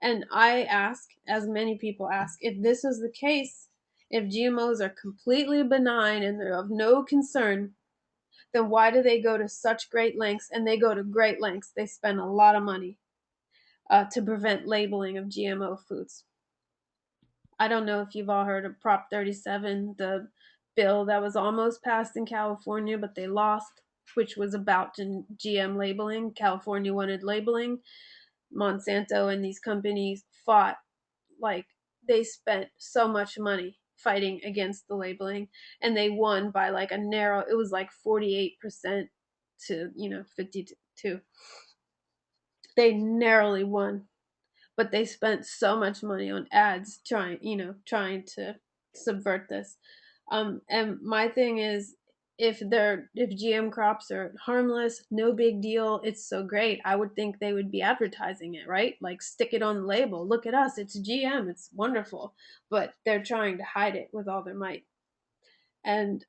And I ask, as many people ask, if this is the case, if GMOs are completely benign and they're of no concern, then why do they go to such great lengths? And they go to great lengths. They spend a lot of money to prevent labeling of GMO foods. I don't know if you've all heard of Prop 37, the bill that was almost passed in California, but they lost. which was about GM labeling. California wanted labeling. Monsanto and these companies fought, like, they spent so much money fighting against the labeling, and they won by like a narrow, it was like 48% to 52. They narrowly won, but they spent so much money on ads trying to subvert this. And my thing is, if GM crops are harmless, no big deal, it's so great, I would think they would be advertising it, right? Like, stick it on the label, look at us, it's GM, it's wonderful. But they're trying to hide it with all their might. And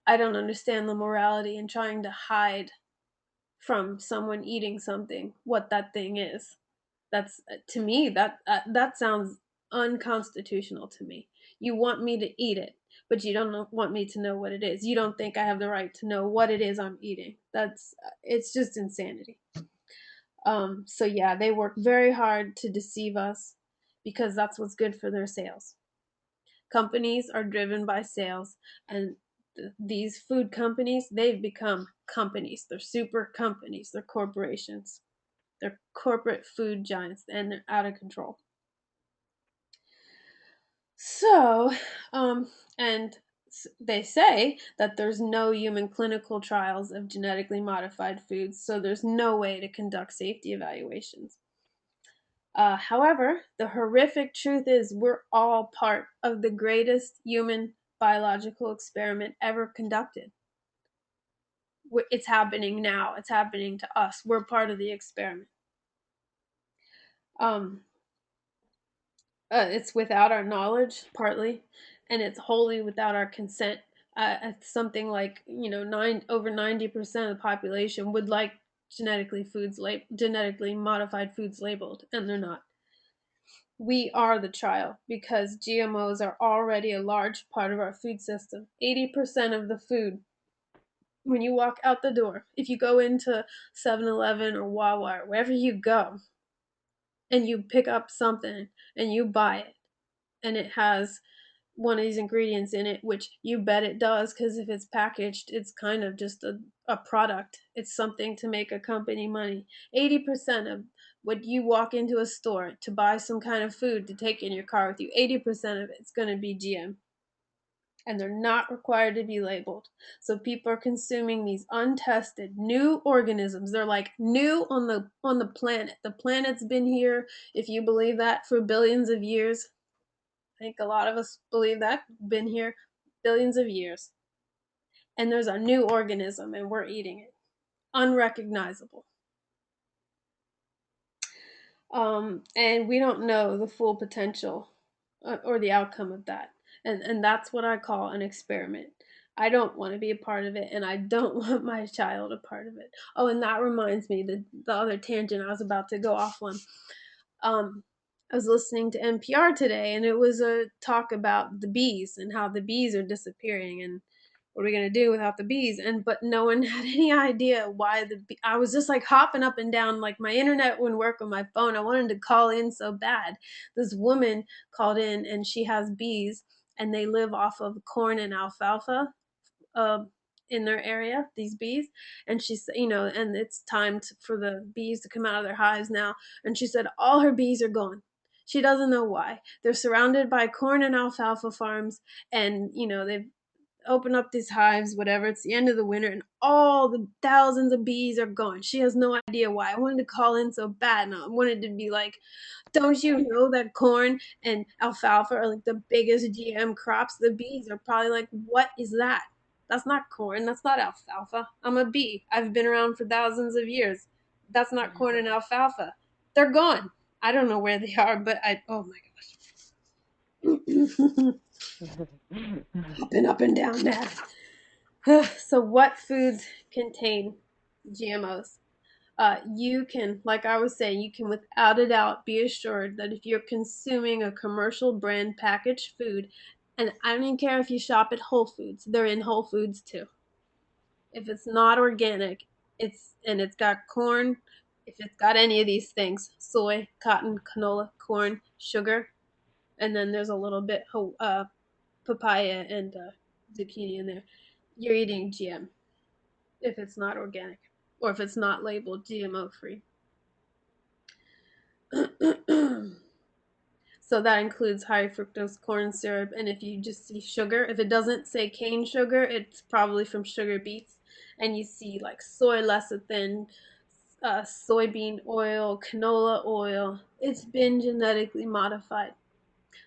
I don't understand the morality in trying to hide from someone eating something what that thing is. That's, to me, that sounds unconstitutional to me. You want me to eat it, but you don't want me to know what it is. You don't think I have the right to know what it is I'm eating. It's just insanity. So yeah, they work very hard to deceive us because that's what's good for their sales. Companies are driven by sales, and these food companies, they've become companies. They're super companies. They're corporations. They're corporate food giants, and they're out of control. So, and they say that there's no human clinical trials of genetically modified foods, so there's no way to conduct safety evaluations. However, the horrific truth is we're all part of the greatest human biological experiment ever conducted. It's happening now. It's happening to us. We're part of the experiment. It's without our knowledge, partly, and it's wholly without our consent. It's something like, over 90% of the population would like genetically modified foods labeled, and they're not. We are the trial because GMOs are already a large part of our food system. 80% of the food, when you walk out the door, if you go into 7-Eleven or Wawa or wherever you go, and you pick up something and you buy it, and it has one of these ingredients in it, which you bet it does, because if it's packaged, it's kind of just a product. It's something to make a company money. 80% of what you walk into a store to buy some kind of food to take in your car with you, 80% of it's going to be GM. And they're not required to be labeled. So people are consuming these untested new organisms. They're like new on the planet. The planet's been here, if you believe that, for billions of years. I think a lot of us believe that, been here billions of years. And there's a new organism and we're eating it. Unrecognizable. And we don't know the full potential or the outcome of that. And that's what I call an experiment. I don't want to be a part of it, and I don't want my child a part of it. Oh, and that reminds me, the other tangent I was about to go off on. I was listening to NPR today, and it was a talk about the bees and how the bees are disappearing, and what are we gonna do without the bees? But no one had any idea why I was just like hopping up and down, like my internet wouldn't work on my phone. I wanted to call in so bad. This woman called in, and she has bees, and they live off of corn and alfalfa. Uh, in their area, these bees, and she said, and it's time for the bees to come out of their hives now, and she said all her bees are gone. She doesn't know why. They're surrounded by corn and alfalfa farms, and they've opened up these hives, whatever. It's the end of the winter, and all the thousands of bees are gone. She has no idea why. I wanted to call in so bad, and I wanted to be like, don't you know that corn and alfalfa are like the biggest GM crops? The bees are probably like, what is that? That's not corn. That's not alfalfa. I'm a bee. I've been around for thousands of years. That's not corn and alfalfa. They're gone. I don't know where they are, but oh my gosh. Hopping up and down mad. So what foods contain GMOs? You can, like I was saying, you can without a doubt be assured that if you're consuming a commercial brand packaged food, and I don't even care if you shop at Whole Foods, they're in Whole Foods too. If it's not organic, it's got corn, if it's got any of these things, soy, cotton, canola, corn, sugar, and then there's a little bit papaya and zucchini in there. you're eating GM if it's not organic or if it's not labeled GMO free. So that includes high fructose corn syrup, and if you just see sugar, if it doesn't say cane sugar, it's probably from sugar beets. And you see like soy lecithin, soybean oil, canola oil, it's been genetically modified.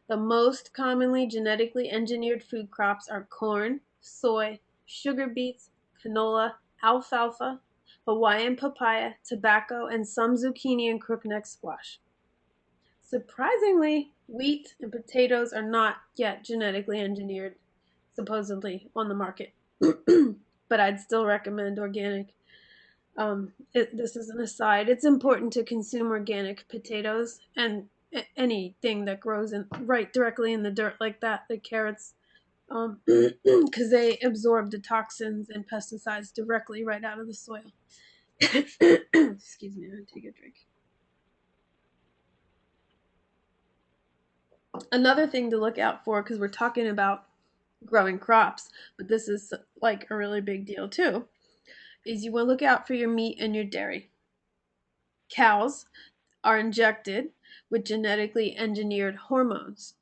The most commonly genetically engineered food crops are corn, soy, sugar beets, canola, alfalfa, Hawaiian papaya, tobacco, and some zucchini and crookneck squash. Surprisingly, wheat and potatoes are not yet genetically engineered, supposedly, on the market. But I'd still recommend organic. This is an aside. It's important to consume organic potatoes and anything that grows right directly in the dirt like that, the carrots, because they absorb the toxins and pesticides directly right out of the soil. Excuse me, I'm gonna take a drink. Another thing to look out for, because we're talking about growing crops, but this is like a really big deal too, is you want to look out for your meat and your dairy. Cows are injected with genetically engineered hormones.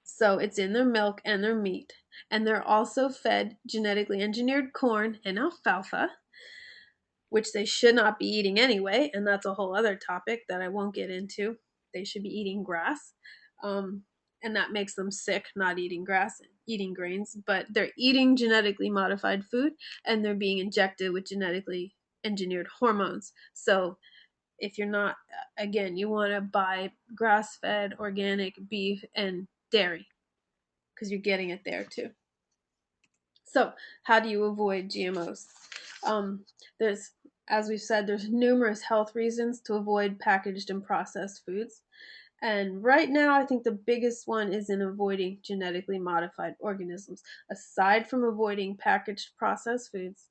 So it's in their milk and their meat. And they're also fed genetically engineered corn and alfalfa, which they should not be eating anyway. And that's a whole other topic that I won't get into. They should be eating grass. And that makes them sick, not eating grass, eating grains. But they're eating genetically modified food, and they're being injected with genetically engineered hormones. So if you're not, again, you want to buy grass-fed organic beef and dairy because you're getting it there too. So how do you avoid GMOs? There's, as we've said, there's numerous health reasons to avoid packaged and processed foods. And right now, I think the biggest one is in avoiding genetically modified organisms. Aside from avoiding packaged processed foods,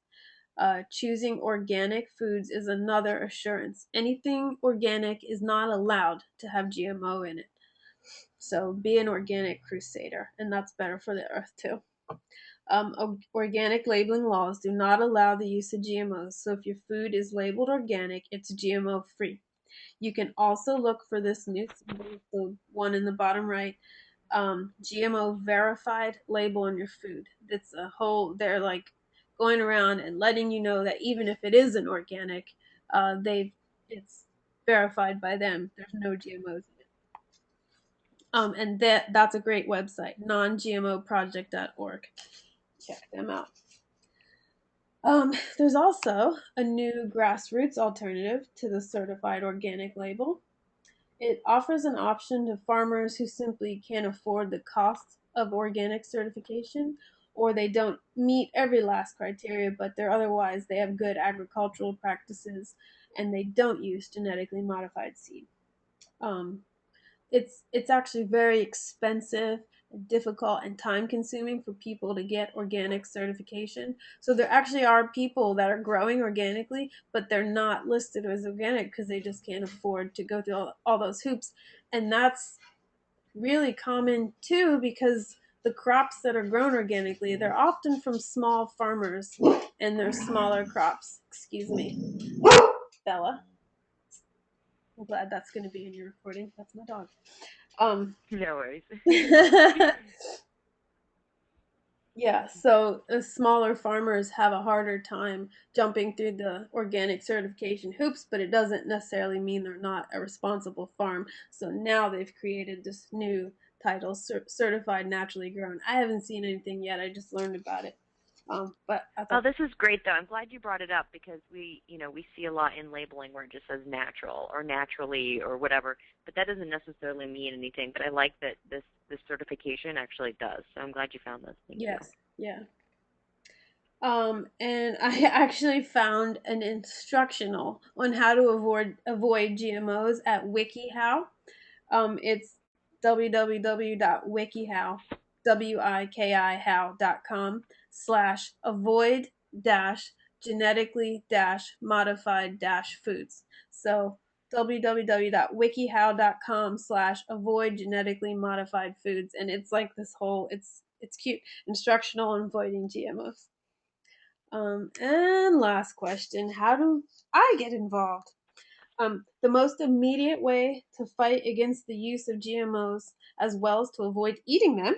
choosing organic foods is another assurance. Anything organic is not allowed to have GMO in it. So be an organic crusader, and that's better for the earth too. Organic labeling laws do not allow the use of GMOs, so if your food is labeled organic, it's GMO free. You can also look for this new symbol, the one in the bottom right, GMO verified label on your food. It's a whole, they're like going around and letting you know that even if it isn't organic, it's verified by them. There's no GMOs in it. And that's a great website, nongmoproject.org. Check them out. There's also a new grassroots alternative to the certified organic label. It offers an option to farmers who simply can't afford the cost of organic certification, or they don't meet every last criteria, but they have good agricultural practices and they don't use genetically modified seed. It's actually very expensive, difficult, and time consuming for people to get organic certification. So there actually are people that are growing organically, but they're not listed as organic because they just can't afford to go through all those hoops. And that's really common too, because the crops that are grown organically, they're often from small farmers and they're smaller crops. Excuse me, Bella. I'm glad that's going to be in your recording. That's my dog. No worries. Yeah, so smaller farmers have a harder time jumping through the organic certification hoops, but it doesn't necessarily mean they're not a responsible farm. So now they've created this new title, Certified Naturally Grown. I haven't seen anything yet. I just learned about it. But I thought, this is great, though. I'm glad you brought it up because we see a lot in labeling where it just says natural or naturally or whatever, but that doesn't necessarily mean anything. But I like that this certification actually does. So I'm glad you found this. Thank you. Yeah. And I actually found an instructional on how to avoid GMOs at WikiHow. It's www.wikihow.com/avoid genetically modified foods. So www.wikihow.com/avoid genetically modified foods, and it's like this whole It's cute. Instructional on avoiding GMOs. And last question, how do I get involved? The most immediate way to fight against the use of GMOs, as well as to avoid eating them,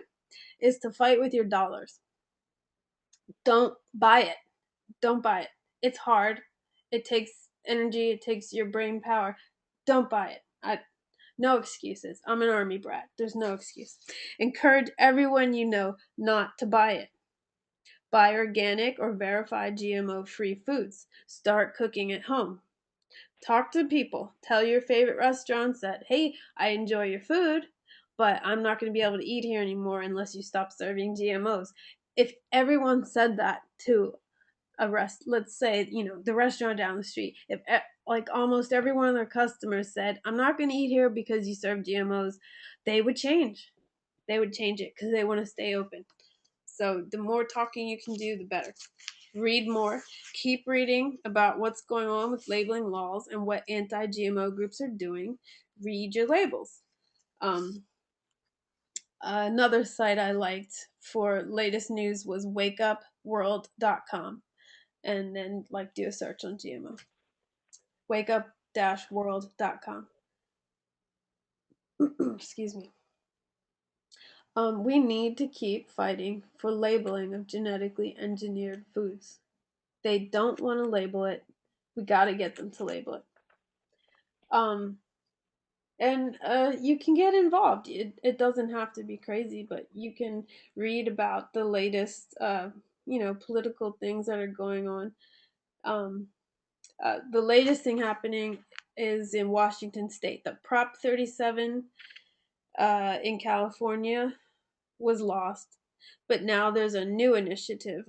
is to fight with your dollars. Don't buy it. Don't buy it. It's hard. It takes energy. It takes your brain power. Don't buy it. No excuses. I'm an army brat. There's no excuse. Encourage everyone you know not to buy it. Buy organic or verified GMO-free foods. Start cooking at home. Talk to people. Tell your favorite restaurants that, hey, I enjoy your food, but I'm not going to be able to eat here anymore unless you stop serving GMOs. If everyone said that to let's say, the restaurant down the street, if like almost every one of their customers said, I'm not going to eat here because you serve GMOs, they would change. They would change it because they want to stay open. So the more talking you can do, the better. Read more. Keep reading about what's going on with labeling laws and what anti-GMO groups are doing. Read your labels. Another site I liked for latest news was wakeupworld.com, and then do a search on GMO. Wakeup-world.com. Excuse me. We need to keep fighting for labeling of genetically engineered foods. They don't want to label it. We got to get them to label it. And you can get involved. It doesn't have to be crazy, but you can read about the latest, political things that are going on. The latest thing happening is in Washington State. The Prop 37 in California was lost, but now there's a new initiative.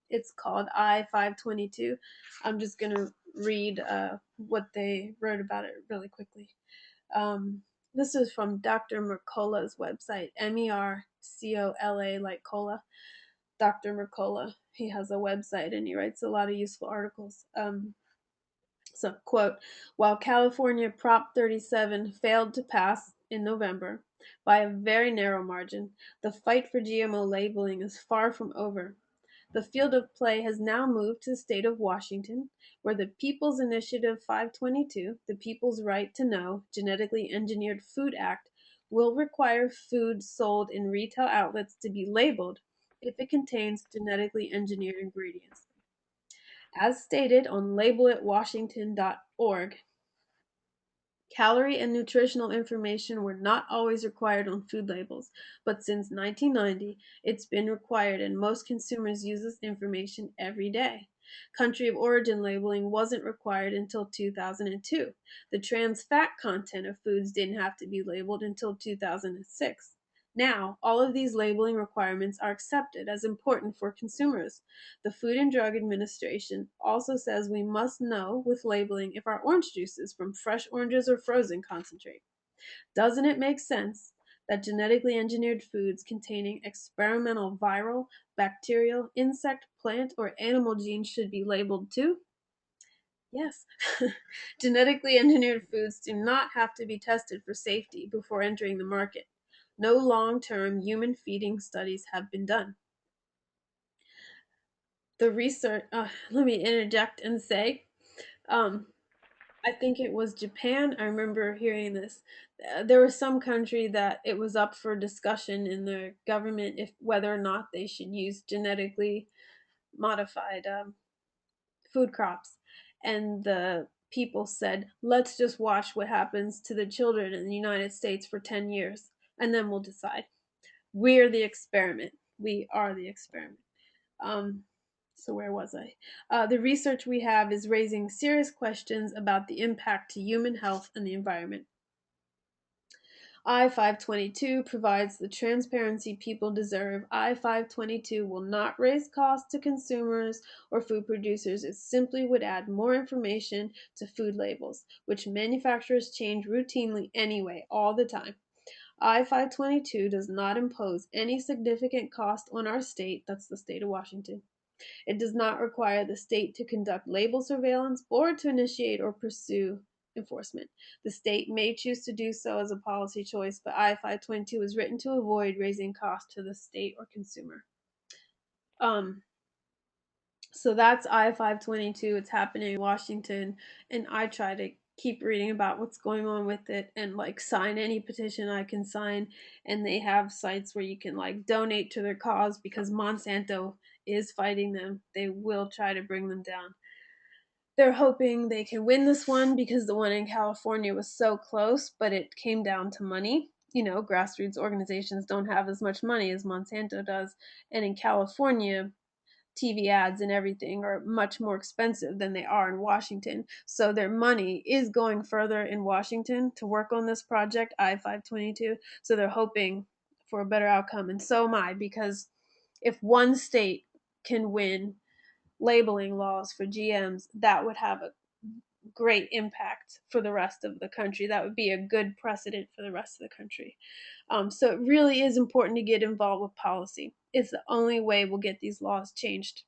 It's called I-522. I'm just going to read what they wrote about it really quickly. This is from Dr. Mercola's website, MERCOLA, like cola. Dr. Mercola, he has a website and he writes a lot of useful articles. So, quote, while California Prop 37 failed to pass in November by a very narrow margin, the fight for GMO labeling is far from over. The field of play has now moved to the state of Washington, where the People's Initiative 522, the People's Right to Know Genetically Engineered Food Act, will require food sold in retail outlets to be labeled if it contains genetically engineered ingredients. As stated on labelitwashington.org, calorie and nutritional information were not always required on food labels, but since 1990, it's been required and most consumers use this information every day. Country of origin labeling wasn't required until 2002. The trans fat content of foods didn't have to be labeled until 2006. Now, all of these labeling requirements are accepted as important for consumers. The Food and Drug Administration also says we must know with labeling if our orange juice is from fresh oranges or frozen concentrate. Doesn't it make sense that genetically engineered foods containing experimental viral, bacterial, insect, plant, or animal genes should be labeled too? Yes. Genetically engineered foods do not have to be tested for safety before entering the market. No long-term human feeding studies have been done. The research, let me interject and say, I think it was Japan. I remember hearing this. There was some country that it was up for discussion in the government if whether or not they should use genetically modified food crops, and the people said, "Let's just watch what happens to the children in the United States for 10 years, and then we'll decide." We're the experiment. We are the experiment. So where was I? The research we have is raising serious questions about the impact to human health and the environment. I-522 provides the transparency people deserve. I-522 will not raise costs to consumers or food producers. It simply would add more information to food labels, which manufacturers change routinely anyway, all the time. I-522 does not impose any significant cost on our state, that's the state of Washington. It does not require the state to conduct label surveillance or to initiate or pursue enforcement. The state may choose to do so as a policy choice, but I-522 was written to avoid raising costs to the state or consumer. So that's I-522. It's happening in Washington, and I try to keep reading about what's going on with it and like sign any petition I can sign. And they have sites where you can like donate to their cause because Monsanto is fighting them. They will try to bring them down. They're hoping they can win this one because the one in California was so close, but it came down to money. You know, grassroots organizations don't have as much money as Monsanto does. And in California, TV ads and everything are much more expensive than they are in Washington. So their money is going further in Washington to work on this project, I-522. So they're hoping for a better outcome. And so am I, because if one state can win labeling laws for GMs, that would have a great impact for the rest of the country. That would be a good precedent for the rest of the country. So it really is important to get involved with policy. It's the only way we'll get these laws changed.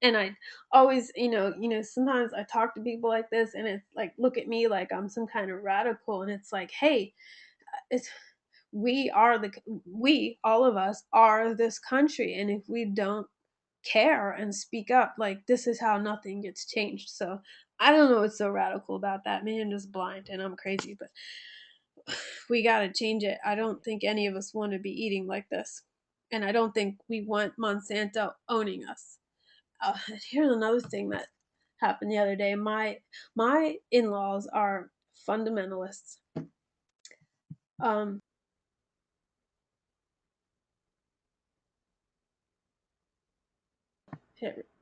And I always, sometimes I talk to people like this, and it's like, look at me like I'm some kind of radical, and it's like, hey, it's we all of us are this country, and if we don't care and speak up, like, this is how nothing gets changed. So I don't know what's so radical about that. Maybe I'm just blind and I'm crazy, but we got to change it. I don't think any of us want to be eating like this, and I don't think we want Monsanto owning us. Here's another thing that happened the other day. My in-laws are fundamentalists. Um,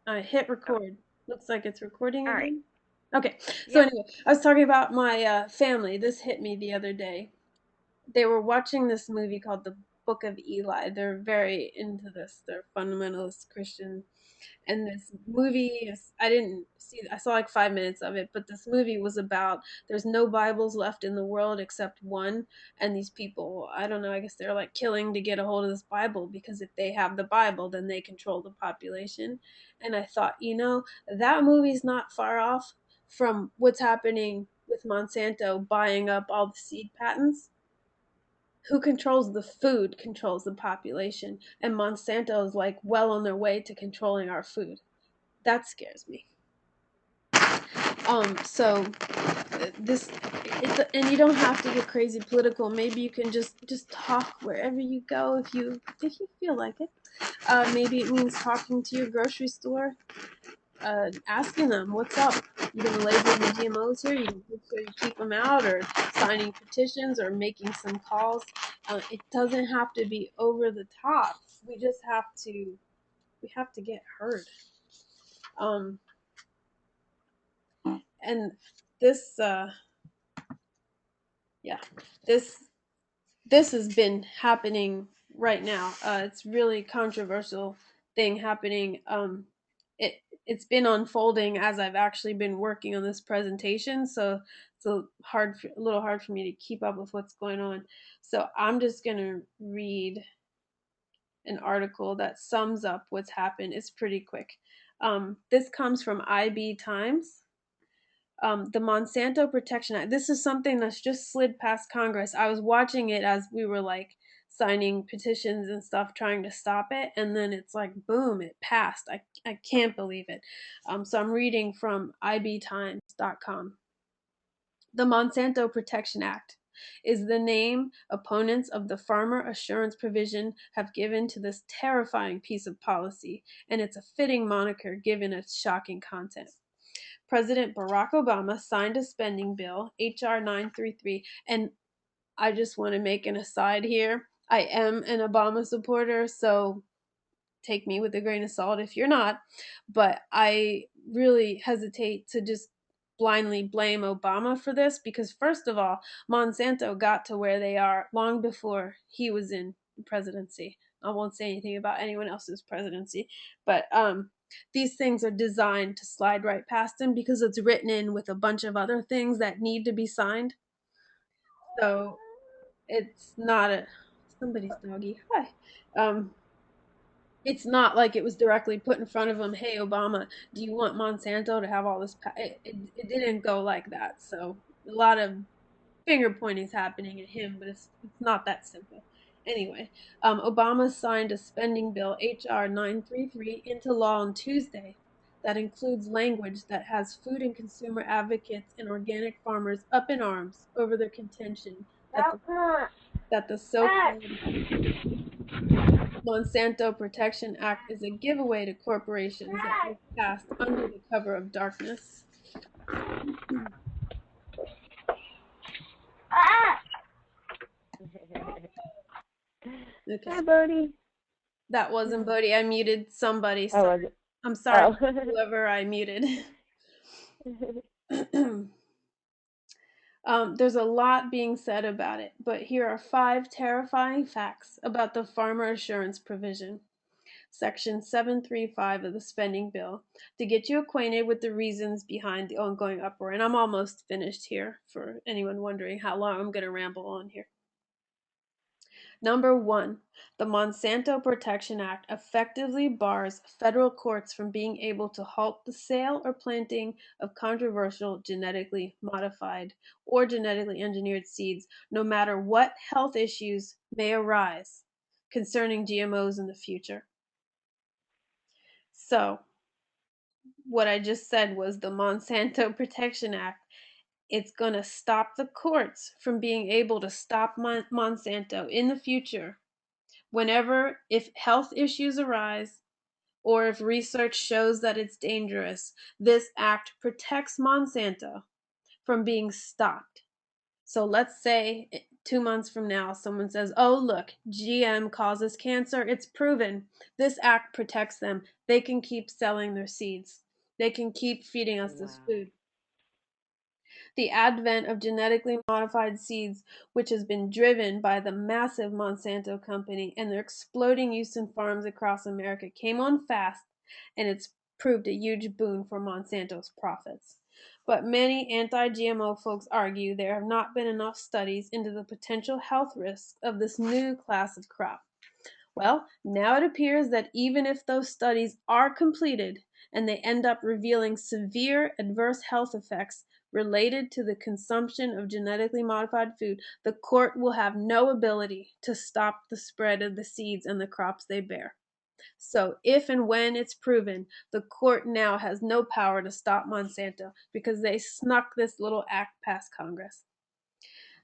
I hit record. Looks like it's recording All right. again. Okay. So Yep. anyway, I was talking about my family. This hit me the other day. They were watching this movie called The Book of Eli. They're very into this. They're fundamentalist Christian. And this movie is, I didn't see, I saw like 5 minutes of it, but this movie was about there's no Bibles left in the world except one. And these people, I don't know, I guess they're like killing to get a hold of this Bible because if they have the Bible, then they control the population. And I thought, that movie's not far off from what's happening with Monsanto buying up all the seed patents. Who controls the food controls the population, and Monsanto is like well on their way to controlling our food. That scares me. So this, and you don't have to get crazy political. Maybe you can just talk wherever you go if you feel like it. Maybe it means talking to your grocery store, asking them what's up. You gonna label the GMOs here? You can make sure you keep them out, or signing petitions, or making some calls. It doesn't have to be over the top. We just have to get heard. And this, yeah, this this has been happening right now. It's really controversial thing happening. It's been unfolding as I've actually been working on this presentation, so it's a little hard for me to keep up with what's going on. So I'm just gonna read an article that sums up what's happened. It's pretty quick. This comes from IB Times. The Monsanto Protection Act. This is something that's just slid past Congress. I was watching it as we were like signing petitions and stuff trying to stop it, and then it's like boom, it passed. I can't believe it. So I'm reading from ibtimes.com. The Monsanto Protection Act is the name opponents of the farmer assurance provision have given to this terrifying piece of policy, and it's a fitting moniker given its shocking content. President Barack Obama signed a spending bill, H.R. 933, and I just want to make an aside here. I am an Obama supporter, so take me with a grain of salt if you're not, but I really hesitate to just blindly blame Obama for this because, first of all, Monsanto got to where they are long before he was in the presidency. I won't say anything about anyone else's presidency, but these things are designed to slide right past him because it's written in with a bunch of other things that need to be signed. So it's not a somebody's doggy. Hi. Um, It's not like it was directly put in front of him, hey, Obama, do you want Monsanto to have all this? It didn't go like that. So a lot of finger pointing's happening at him, but it's not that simple. Anyway, Obama signed a spending bill, H.R. 933, into law on Tuesday that includes language that has food and consumer advocates and organic farmers up in arms over their contention that the so-called Monsanto Protection Act is a giveaway to corporations that was passed under the cover of darkness. Okay. Hi, Bodie. That wasn't Bodie. I muted somebody. Oh, Sorry. was it? I'm sorry, Oh. whoever I muted. There's a lot being said about it, but here are 5 terrifying facts about the farmer assurance provision. Section 735 of the spending bill to get you acquainted with the reasons behind the ongoing uproar. And I'm almost finished here for anyone wondering how long I'm going to ramble on here. Number 1, the Monsanto Protection Act effectively bars federal courts from being able to halt the sale or planting of controversial genetically modified or genetically engineered seeds, no matter what health issues may arise concerning GMOs in the future. So, what I just said was the Monsanto Protection Act. It's going to stop the courts from being able to stop Monsanto in the future whenever, if health issues arise or if research shows that it's dangerous. This act protects Monsanto from being stopped. So let's say 2 months from now, someone says, oh, look, GM causes cancer. It's proven. This act protects them. They can keep selling their seeds. They can keep feeding us this food. The advent of genetically modified seeds, which has been driven by the massive Monsanto company and their exploding use in farms across America, came on fast, and it's proved a huge boon for Monsanto's profits. But many anti-GMO folks argue there have not been enough studies into the potential health risks of this new class of crop. Well, now it appears that even if those studies are completed and they end up revealing severe adverse health effects related to the consumption of genetically modified food, the court will have no ability to stop the spread of the seeds and the crops they bear. So if and when it's proven, the court now has no power to stop Monsanto because they snuck this little act past Congress.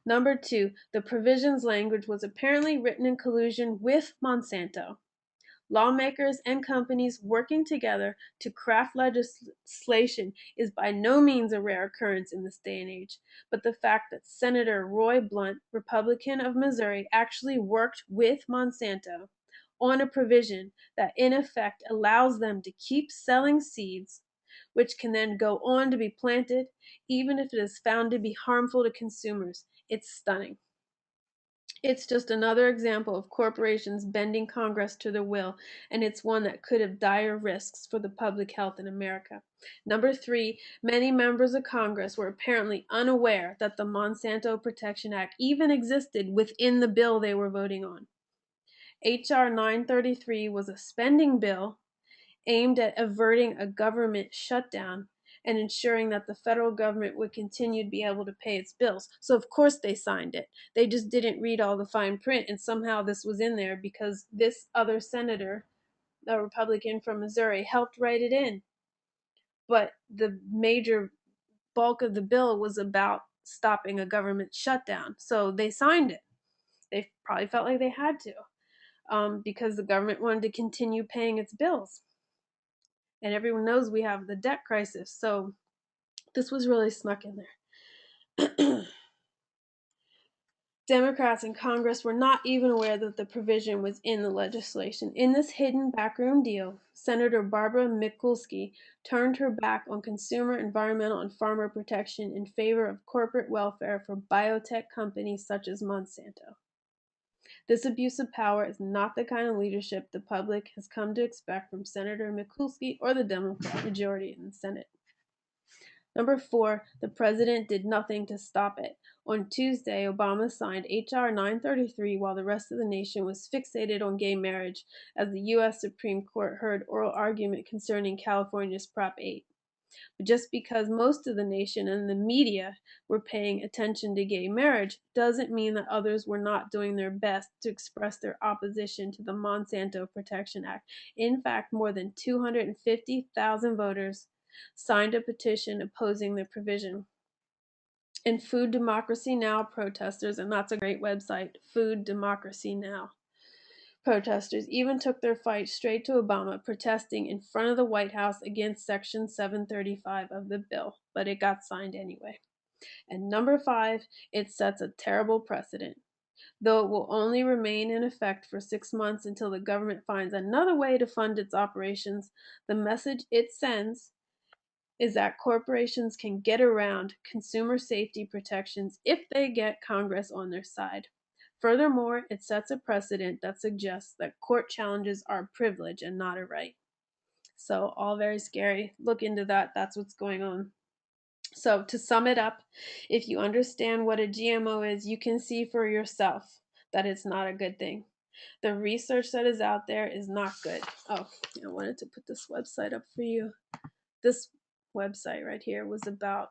Number 2, the provisions language was apparently written in collusion with Monsanto. Lawmakers and companies working together to craft legislation is by no means a rare occurrence in this day and age, but the fact that Senator Roy Blunt, Republican of Missouri, actually worked with Monsanto on a provision that in effect allows them to keep selling seeds, which can then go on to be planted, even if it is found to be harmful to consumers. It's stunning. It's just another example of corporations bending Congress to their will, and it's one that could have dire risks for the public health in America. Number 3, many members of Congress were apparently unaware that the Monsanto Protection Act even existed within the bill they were voting on. H.R. 933 was a spending bill aimed at averting a government shutdown and ensuring that the federal government would continue to be able to pay its bills. So of course they signed it. They just didn't read all the fine print, and somehow this was in there because this other senator, a Republican from Missouri, helped write it in. But the major bulk of the bill was about stopping a government shutdown. So they signed it. They probably felt like they had to, because the government wanted to continue paying its bills. And everyone knows we have the debt crisis, so this was really snuck in there. Democrats in Congress were not even aware that the provision was in the legislation. In this hidden backroom deal, Senator Barbara Mikulski turned her back on consumer, environmental, and farmer protection in favor of corporate welfare for biotech companies such as Monsanto. This abuse of power is not the kind of leadership the public has come to expect from Senator Mikulski or the Democrat majority in the Senate. Number 4, the president did nothing to stop it. On Tuesday, Obama signed H.R. 933 while the rest of the nation was fixated on gay marriage as the U.S. Supreme Court heard oral argument concerning California's Prop 8. But just because most of the nation and the media were paying attention to gay marriage doesn't mean that others were not doing their best to express their opposition to the Monsanto Protection Act. In fact, more than 250,000 voters signed a petition opposing the provision. And Food Democracy Now! Protesters, and that's a great website, Food Democracy Now! Protesters even took their fight straight to Obama, protesting in front of the White House against Section 735 of the bill, but it got signed anyway. And number 5, it sets a terrible precedent. Though it will only remain in effect for 6 months until the government finds another way to fund its operations, the message it sends is that corporations can get around consumer safety protections if they get Congress on their side. Furthermore, it sets a precedent that suggests that court challenges are a privilege and not a right. So, all very scary. Look into that. That's what's going on. So, to sum it up, if you understand what a GMO is, you can see for yourself that it's not a good thing. The research that is out there is not good. Oh, I wanted to put this website up for you. This website right here was about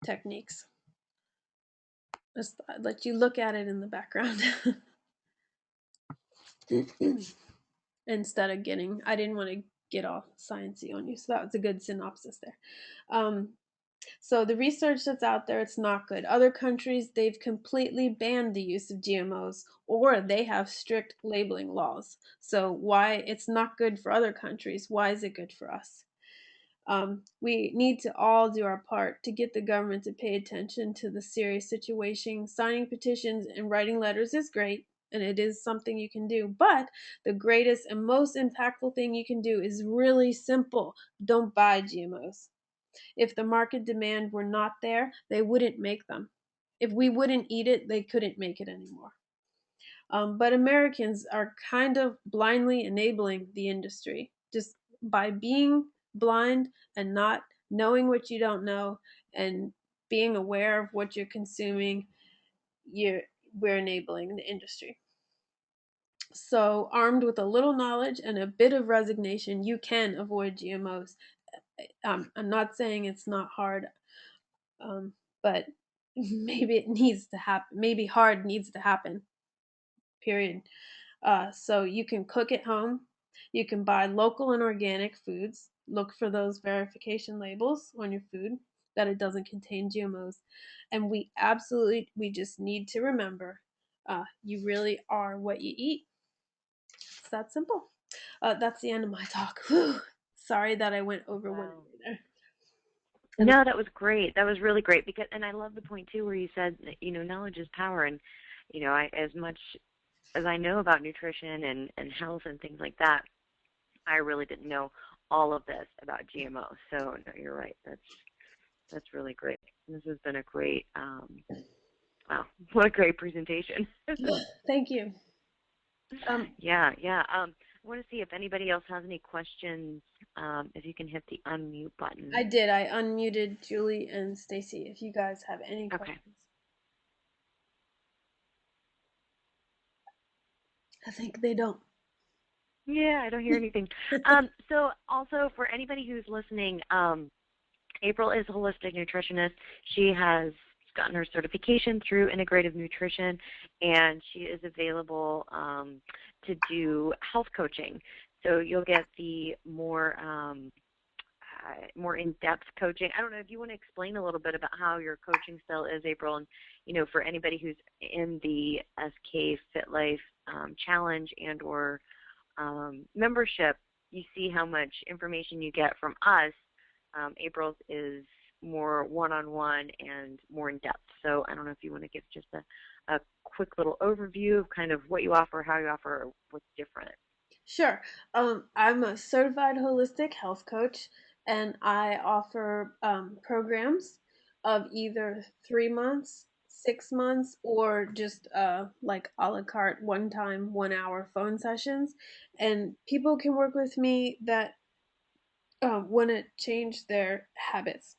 techniques. Just let you look at it in the background. Instead of I didn't want to get all sciencey on you, so that was a good synopsis there. So the research that's out there, it's not good. Other countries, they've completely banned the use of GMOs, or they have strict labeling laws. So why it's not good for other countries, why is it good for us? We need to all do our part to get the government to pay attention to the serious situation. Signing petitions and writing letters is great, and it is something you can do. But the greatest and most impactful thing you can do is really simple. Don't buy GMOs. If the market demand were not there, they wouldn't make them. If we wouldn't eat it, they couldn't make it anymore. But Americans are kind of blindly enabling the industry just by being blind and not knowing what you don't know and being aware of what you're consuming. We're enabling the industry. So, armed with a little knowledge and a bit of resignation, you can avoid GMOs. I'm not saying it's not hard, but maybe it needs to happen. Maybe hard needs to happen. Period. So you can cook at home. You can buy local and organic foods. Look for those verification labels on your food that it doesn't contain GMOs. And we just need to remember you really are what you eat. It's that simple. That's the end of my talk. Whew. Sorry that I went over one there. No, that was great. That was really great and I love the point too where you said that, knowledge is power, and as much as I know about nutrition and health and things like that, I really didn't know all of this about GMO. So no, you're right. That's really great. This has been a great wow, what a great presentation. Thank you. Yeah. I want to see if anybody else has any questions. If you can hit the unmute button. I did. I unmuted Julie and Stacy. If you guys have any questions. I think they don't. Yeah, I don't hear anything. So also for anybody who's listening, April is a holistic nutritionist. She has gotten her certification through Integrative Nutrition, and she is available to do health coaching. So you'll get the more in-depth coaching. I don't know if you want to explain a little bit about how your coaching style is, April, and for anybody who's in the SK Fit Life challenge and or membership, you see how much information you get from us. April's is more one-on-one and more in-depth. So I don't know if you want to give just a quick little overview of kind of what you offer, how you offer, or what's different. Sure. I'm a certified holistic health coach, and I offer programs of either 3 months, 6 months, or just like a la carte 1 time 1 hour phone sessions. And people can work with me that want to change their habits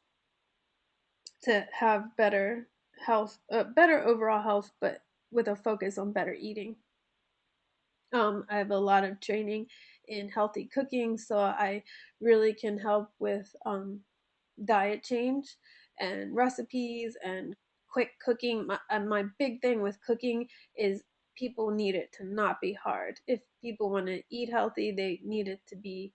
to have better health, better overall health, but with a focus on better eating. I have a lot of training in healthy cooking, so I really can help with diet change and recipes and quick cooking. My big thing with cooking is people need it to not be hard. If people want to eat healthy, they need it to be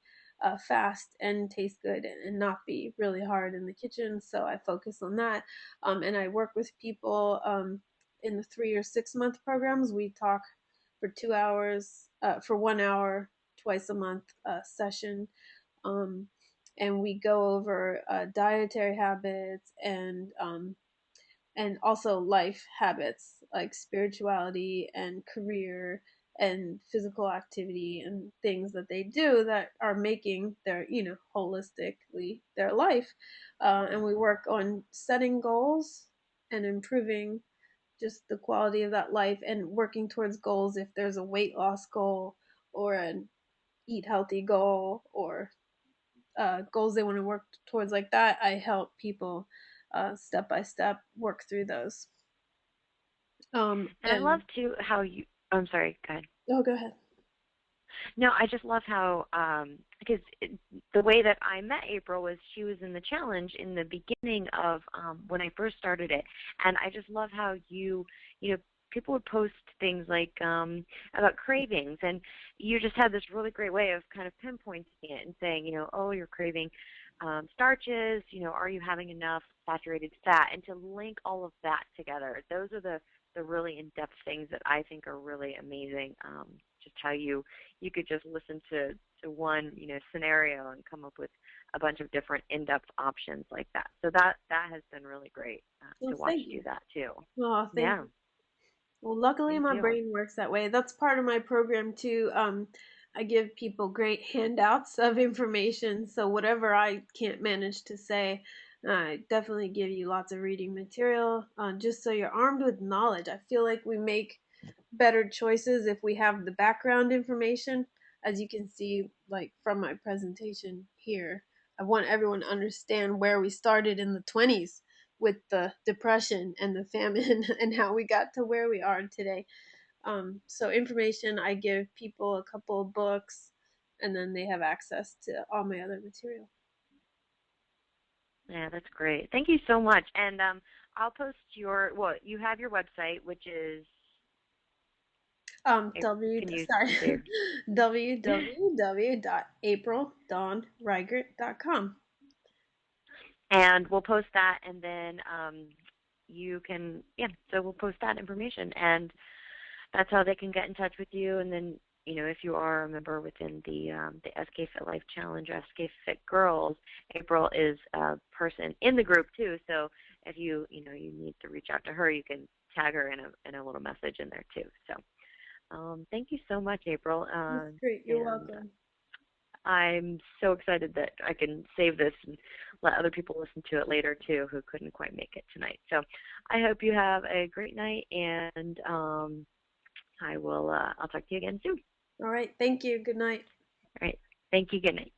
fast and taste good and not be really hard in the kitchen. So I focus on that. And I work with people in the 3 or 6 month programs. We talk for 2 hours, for 1 hour twice a month session. Um, and we go over dietary habits and also life habits like spirituality and career and physical activity and things that they do that are making their holistically their life. And we work on setting goals and improving just the quality of that life and working towards goals if there's a weight loss goal or an eat healthy goal or goals they want to work towards like that. I help people step by step work through those. And I love too how you. I'm sorry. Go ahead. Oh, go ahead. No, I just love how because the way that I met April was she was in the challenge in the beginning of when I first started it, and I just love how people would post things like about cravings, and you just had this really great way of kind of pinpointing it and saying, oh, you're craving starches, are you having enough saturated fat, and to link all of that together. Those are the really in-depth things that I think are really amazing. Just how you could just listen to one scenario and come up with a bunch of different in-depth options like that. So that has been really great to watch you do that too. Oh, thank you. Well, luckily my brain works that way. That's part of my program too. I give people great handouts of information, so whatever I can't manage to say, I definitely give you lots of reading material, just so you're armed with knowledge. I feel like we make better choices if we have the background information. As you can see, like from my presentation here, I want everyone to understand where we started in the 20s with the depression and the famine and how we got to where we are today. So information, I give people a couple of books, and then they have access to all my other material. Yeah, that's great. Thank you so much. And I'll post you have your website, which is www.aprildawnreigart.com. And we'll post that, and then you can, so we'll post that information, and that's how they can get in touch with you. And then, if you are a member within the SK Fit Life Challenge or SK Fit Girls, April is a person in the group too. So if you need to reach out to her, you can tag her in a little message in there too. So thank you so much, April. That's great. You're welcome. I'm so excited that I can save this and let other people listen to it later too who couldn't quite make it tonight. So I hope you have a great night, and I'll talk to you again soon. All right. Thank you. Good night. All right. Thank you. Good night.